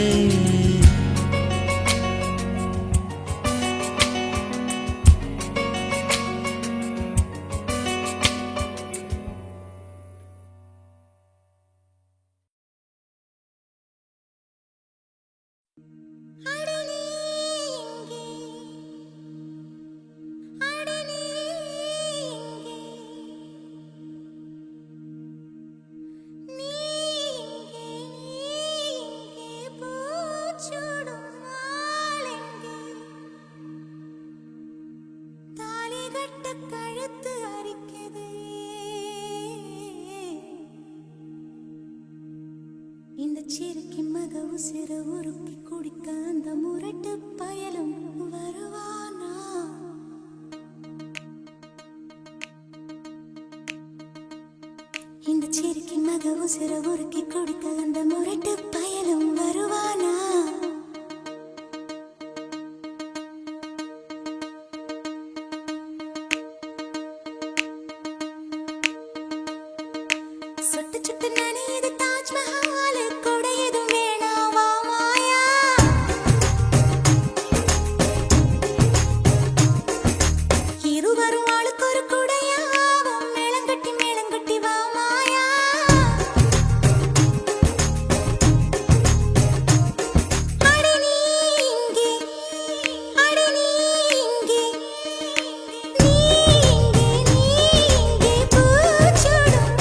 இந்த சிறுக்கின் மக உசிர உருக்கி குடிக்க அந்த முரட்டு பயலும் வருவானா இந்த சிறுக்கின் மக உசிர உருக்கி குடிக்க அந்த முரட்டு பயலும் வருவானா சுட்டு சுட்டு நனையுது தாஜ்மஹால் கூட எதுவும் வேணாவா மாயா இருவரும் ஆளுக்கு ஒரு குடையாவும் மேளங்கட்டி வா மாயா அடி நீ இங்கே அடி நீ இங்கே நீ இங்கே பூச்சூடும்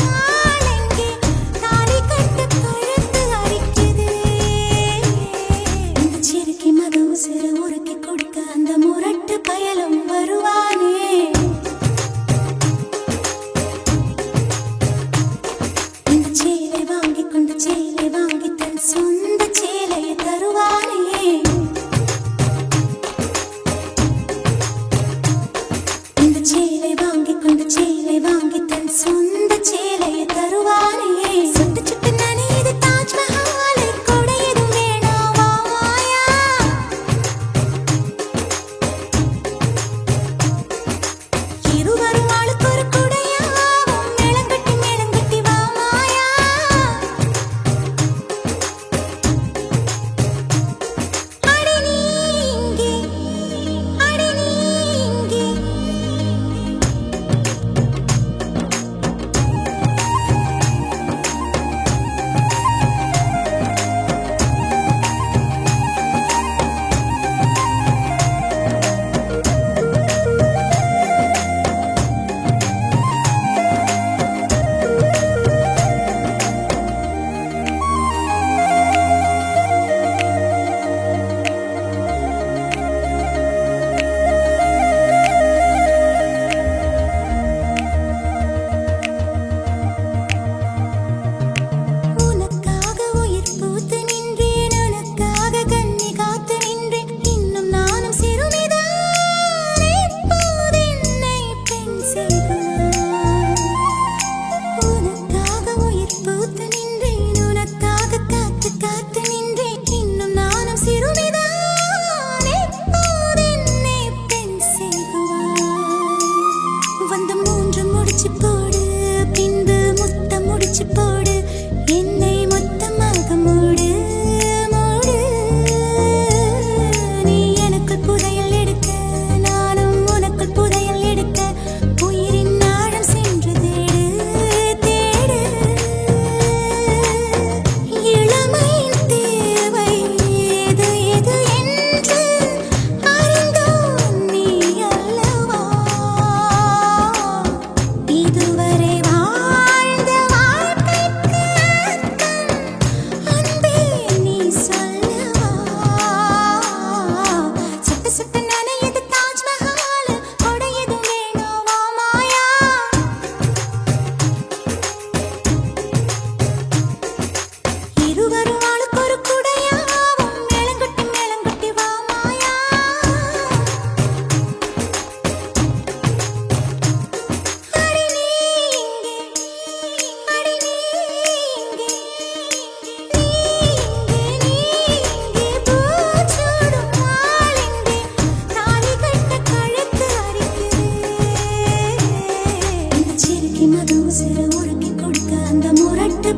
தாலி கட்டு கழுத்து அரிக்குது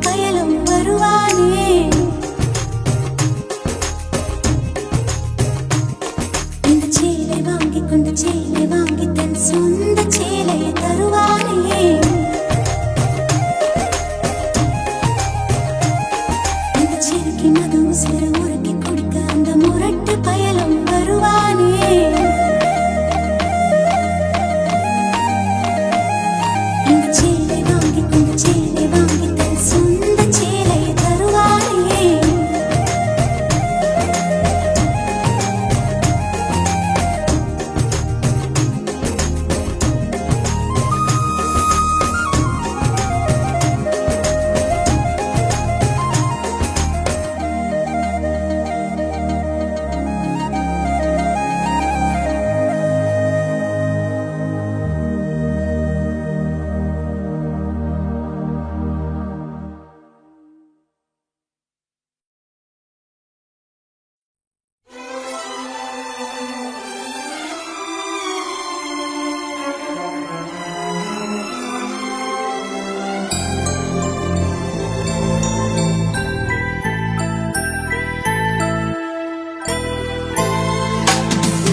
பயலும் வருவானே இந்த சேலை வாங்கி கொண்டு சேலை வாங்கி தன் சொந்த சேலையை தருவானே இந்த சிறுக்கி மது சிறு உருக்கி குடிக்க அந்த முரட்டு பயலும் வருவானே இந்த சேலை வாங்கி கொண்டு சேலை வாங்கி தன் சொந்த சேலையை தருவானே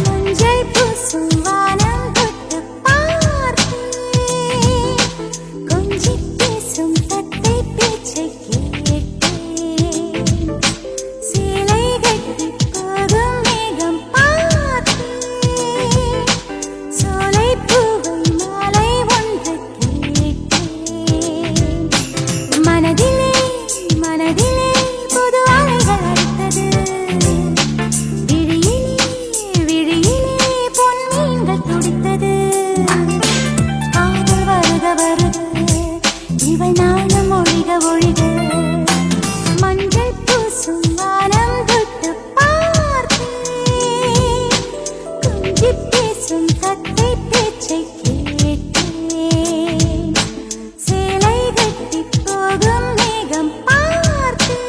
மஞ்சள் பூசும் வானம் தொட்டு பார்த்தேன் கொஞ்சி பேசும் தத்தை பேச்சை கேட்டேன் சேலை கட்டி போகும் மேகம் பார்த்தேன் சோலை பூவை மாலை ஒன்று கேட்டேன் மனதிலே மனதிலே புது அலைகள் அடித்தது விழியிலே விழியிலே பொன்மீன்கள் துடித்தது காதல் வருக வருக இவள் நாளும் ஒழிக ஒழிக மஞ்சள் பூசும் வானம் தொட்டு பார்த்தேன் கொஞ்சி பேசும் தத்தை பேச்சை கேட்டேன் சேலை கட்டி போகும் மேகம் பார்த்தேன்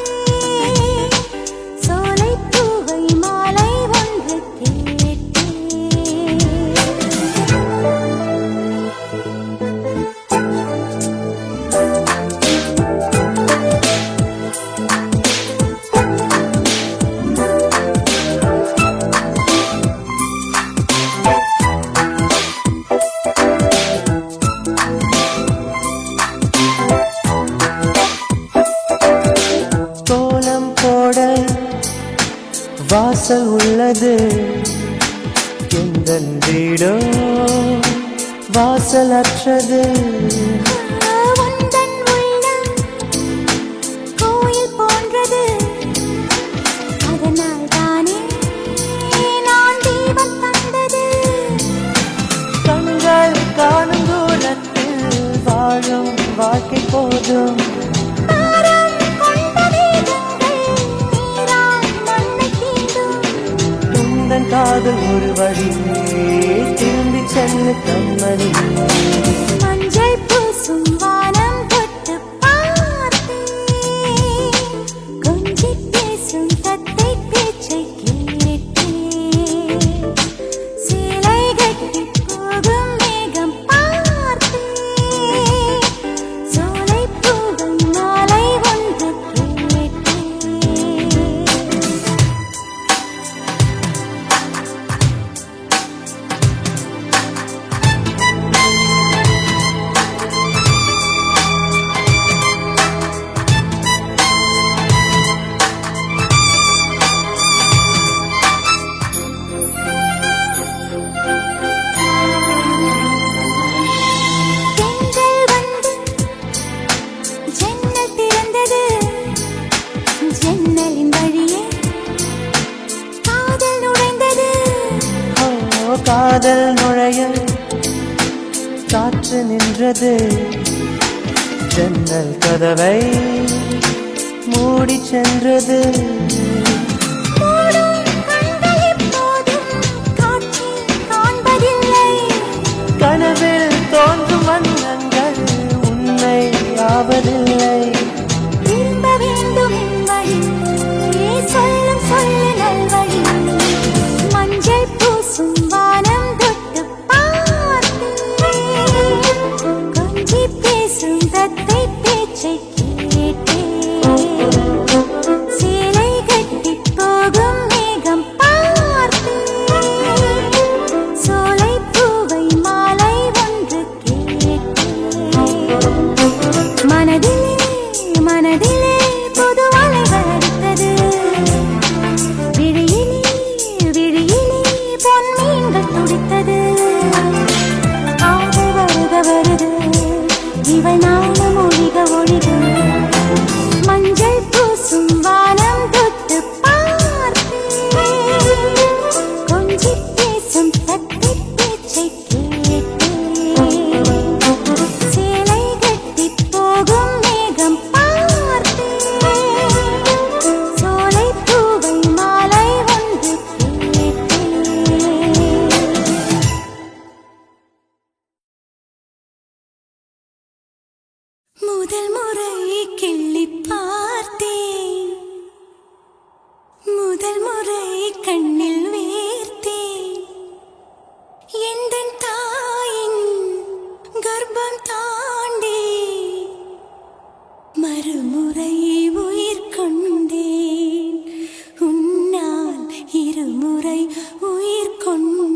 சோலை பூவை மாலை ஒன்று கேட்டேன் கோலம் போட வாசல் உள்ளது எந்தன் வீடோ வாசலற்றது உந்தன் உள்ளம் கோயில் போன்றது அதனால் தானே நான் தீபம் தந்தது கண்கள் காணும் தூரத்தில் வாழும் வாழ்க்கை போதும் தாரம் கொண்ட வேதங்கள் நீரால் மண்ணை தீண்டும் உந்தன் காதல் ஒரு வழி திரும்பி செல்லு கண்மணி மஞ்சள் பூசும் வானம் தொட்டு பார்த்தேன் கொஞ்சி பேசும் தத்தை பேச்சை கேட்டேன் சேலை கட்டி போகும் மேகம் பார்த்தேன் சோலை பூவை மாலை ஒன்று கேட்டேன் தென்றல் வந்து ஜன்னல் திறந்தது ஜன்னலின் வழியே காதல் நுழைந்தது ஓ, காதல் நுழைய காற்று நின்றது ஜன்னல் கதவை மூடி சென்றது மூடும் கண்கள் இப்போதும் காட்சி காண்பதில்லை கனவில் தோன்றும் வண்ணங்கள் உன்னை ஆவதில்லை திரும்ப வேண்டும் என் வழி சொல்லும் சொல்லு நல்வழி மஞ்சள் பூசும் வானம் தொட்டு பார்த்தேன் கொஞ்சி பேசும் தத்தை பேச்சை கேட்டேன் கேட்டேன். சேலை கட்டிப் போகும் மேகம் பார்த்தேன். சோலைப் பூவை மாலை ஒன்று கேட்டேன். மனதிலே மனதிலே புது அலைகள் அடித்தது. விழியிலே விழியிலே பொன்மீன்கள் துடித்தது. ஆக வருக வருது இவள் நாளும் ஒழிக ஒழிக. மஞ்சள் பூசும் வானம் தொட்டு பார்த்தேன். கொஞ்சிப் பேசும் தட்டிப் பேச்சைக் கேட்டேன். சேலை கட்டிப் போகும் மேகம் பார்த்தேன். சோலைப் பூவை மாலை ஒன்று கேட்டேன். முதல் முறை கிள்ளிப் பார்த்தேன். முதல் முறை கண்ணில் வேர்த்தேன். எந்தன் தாயின் கர்ப்பம் தாண்டி மறுமுறை உயிர் கொண்டேன். உன்னால் இருமுறை உயிர் கொண்டேன்.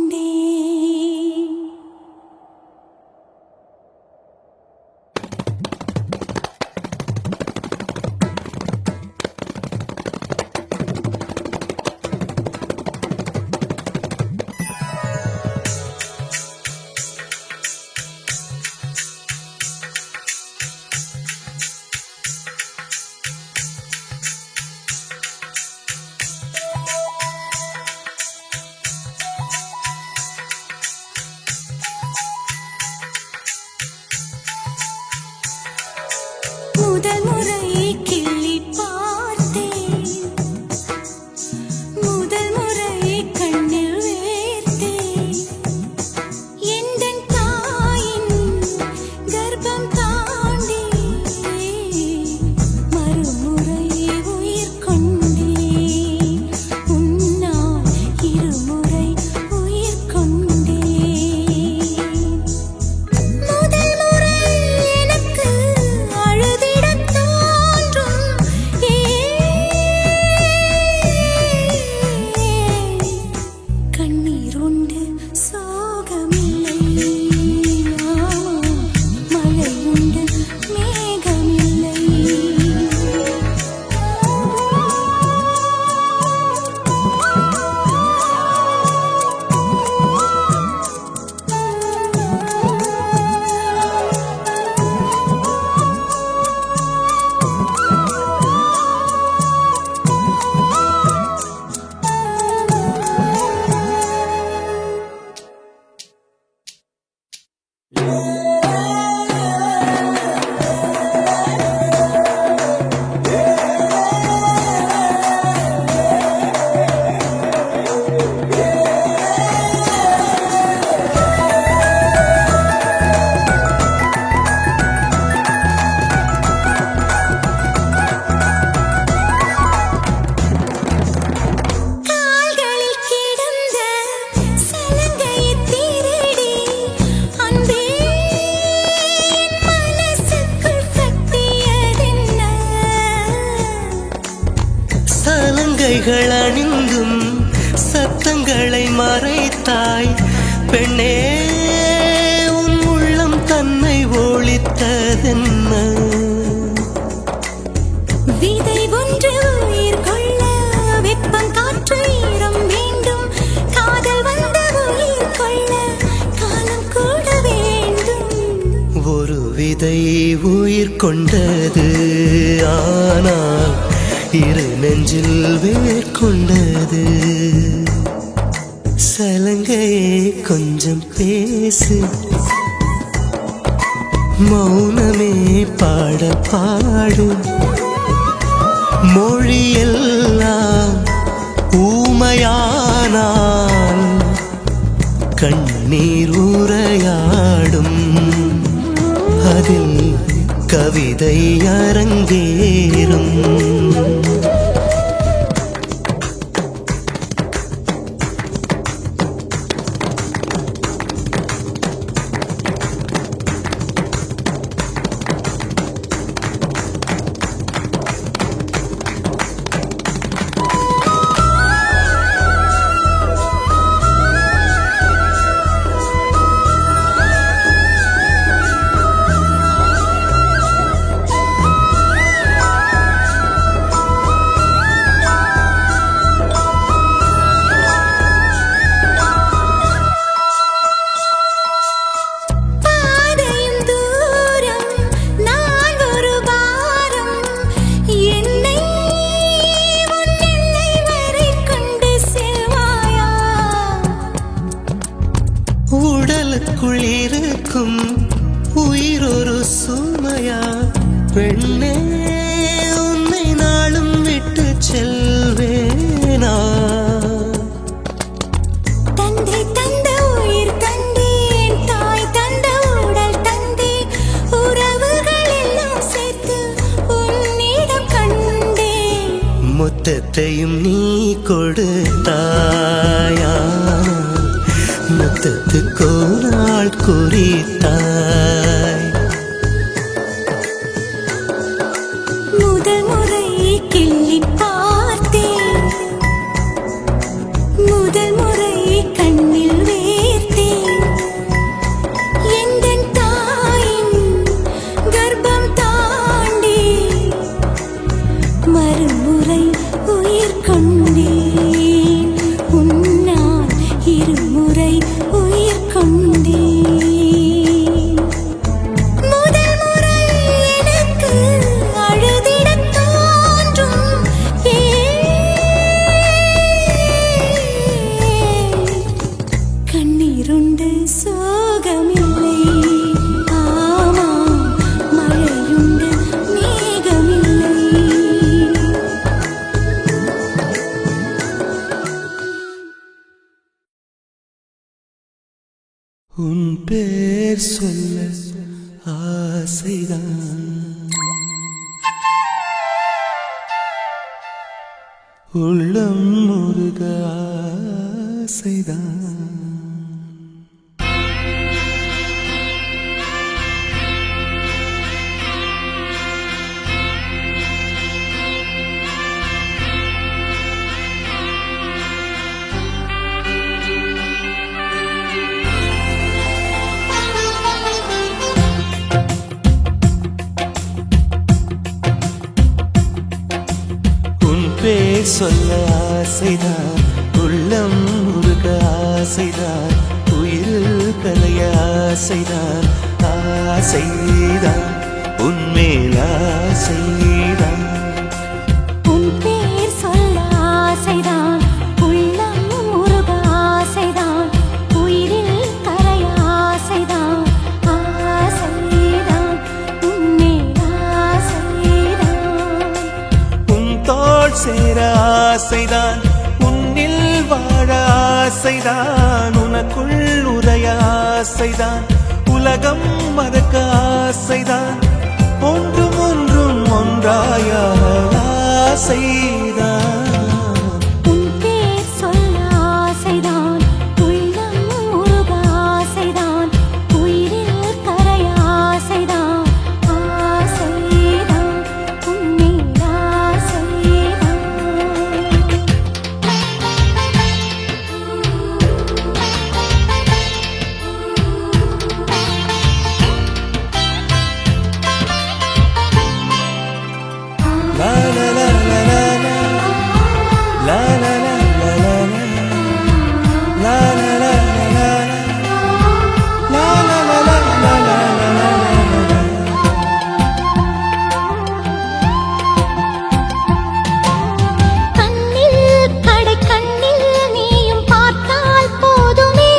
முதல் முறை கிள்ளிப் பார்த்தேன். முதல் முறை கண்ணில் வேர்த்தேன். எந்தன் தாயின் கர்ப்பம் தாண்டி மறுமுறை உயிர் கொண்டேன். உன்னால் இருமுறை உயிர் கொண்டேன். முதல் முறை எனக்கு அழுதிடத் தோன்றும். கண்ணீர் உண்டு சோகமில்லை. மழை உண்டு மேகமில்லை. கால்களில் கிடந்த சலங்கையைத் திருடி அன்பே என் மனசுக்குள் கட்டியதென்ன? சலங்கைகள் அணிந்தும் சத்தங்களை மறைத்தாய் பெண்ணே. உன் உள்ளம் தன்னை ஒழித்ததென்ன? விதை ஒன்று உயிர் கொள்ள வெப்பம் காற்று ஈரம் வேண்டும். காதல் வந்த உயிர் கொள்ள காலம் கூட வேண்டும். ஒரு விதை உயிர் கொண்டது, ஆனால் இரு நெஞ்சில் வேர் கொண்டது. சலங்கையே கொஞ்சம் பேசு, மௌனமே பாடல் பாடு. மொழியெல்லாம் ஊமையானால் கண்ணீர் உரையாடும். அதில் கவிதை அரங்கேறும். மொத்தத்தையும் நீ கொடுத்தாயா மொத்தத்துக்கு ஒரு நாள் குறித்தாய் முதல் முறை கிள்ளி பார்த்தேன் முதல் முறை கண்ணில் வேர்த்தேன் எந்தன் தாயின் கர்ப்பம் தாண்டி மறுமுறை உயிர் கொண்டேன் உன்னால் இருமுறை உயிர் கொண்டேன் முதல் முறை எனக்கு அழுதிடத் தோன்றும் கண்ணீருண்டு சோகமில்லை ஆமாம் மழையுண்டு மேகமில்லை உன் பேர் சொல்ல ஆசைதான் உள்ளம் முருக ஆசைதான் உன் பேர் சொல்ல ஆசைதான் உள்ளம் முருக ஆசைதான் உயிரில் கலைய ஆசைதான் ஆசைதான் உன்மேல் ஆசைதான் உன் பேர் சொல்ல ஆசைதான் உள்ளம் முருக ஆசைதான் உயிரில் கரைய ஆசைதான் ஆசைதான் உன்மேல் ஆசைதான் உன் தோள் சேர ஆசைதான் உன்னில் வாழ ஆசைதான் உனக்குள் உரைய ஆசைதான் உலகம் மறக்க ஆசைதான் ஒன்றும் ஒன்றும் ஒன்றாய ஆசைதான் உன் பேர் சொல்ல ஆசைதான் உள்ளம் முருக ஆசைதான் உயிரில் கரைய ஆசைதான் ஆசைதான் உன்மேல் ஆசைதான் La la la la la la la la la la la la la la la la la la la la கண்ணில் கடை கண்ணில் நீயும் பார்த்தால் போதுமே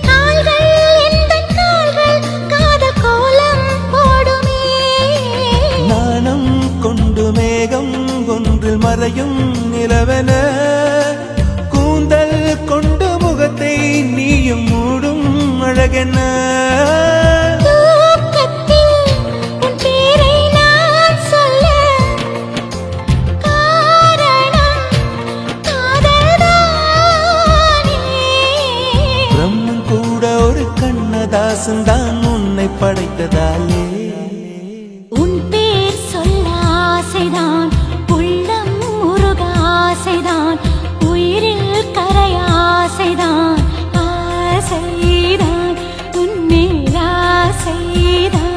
கால்கள் எந்தன் கால்கள் காதல் கோலம் போடுமே நாணம் கொண்டு மேகம் ஒன்றில் மறையும் நிலவென கூந்தல் கொண்டு முகத்தை நீயும் மூடும் அழகென தூக்கத்தில் உன் பேரை நான் சொல்ல காரணம் காதல்தானே பிரம்மன் கூட ஒரு கண்ணதாசன் தான் உன்னை படைத்ததாலே உன் பேர் சொல்ல ஆசைதான் உள்ளம் முருக ஆசைதான் உயிரில் கரைய ஆசைதான் ஆசைதான் உன்மேல் ஆசைதான்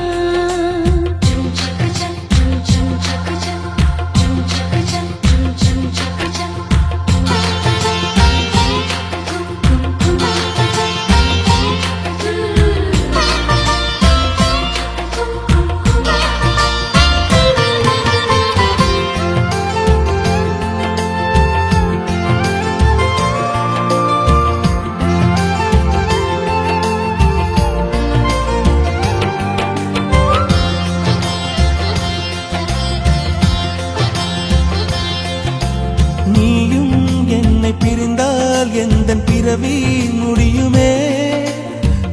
நீயும் என்னை பிரிந்தால் எந்தன் பிறவி முடியுமே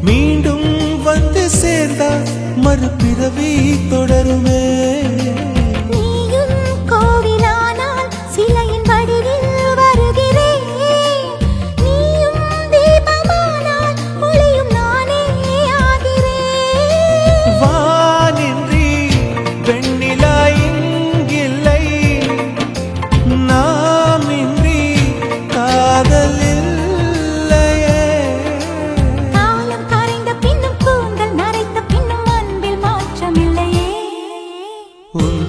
மீண்டும் வந்து சேர்ந்தால் மறுபிறவி தொடருமே நீயும் கோவிலானால்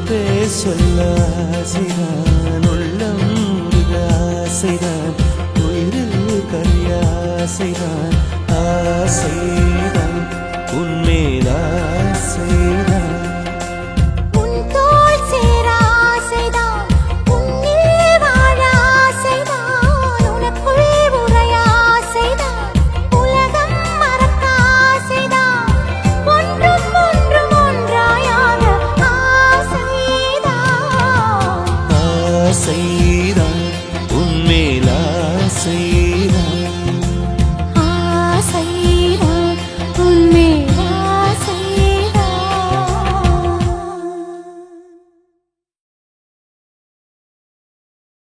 பேர் சொல்ல ஆசைதான் உள்ளம் உருக ஆசைதான் உயிரில் கரிய ஆசைதான் ஆசைதான் உன்மேல் ஆசைதான்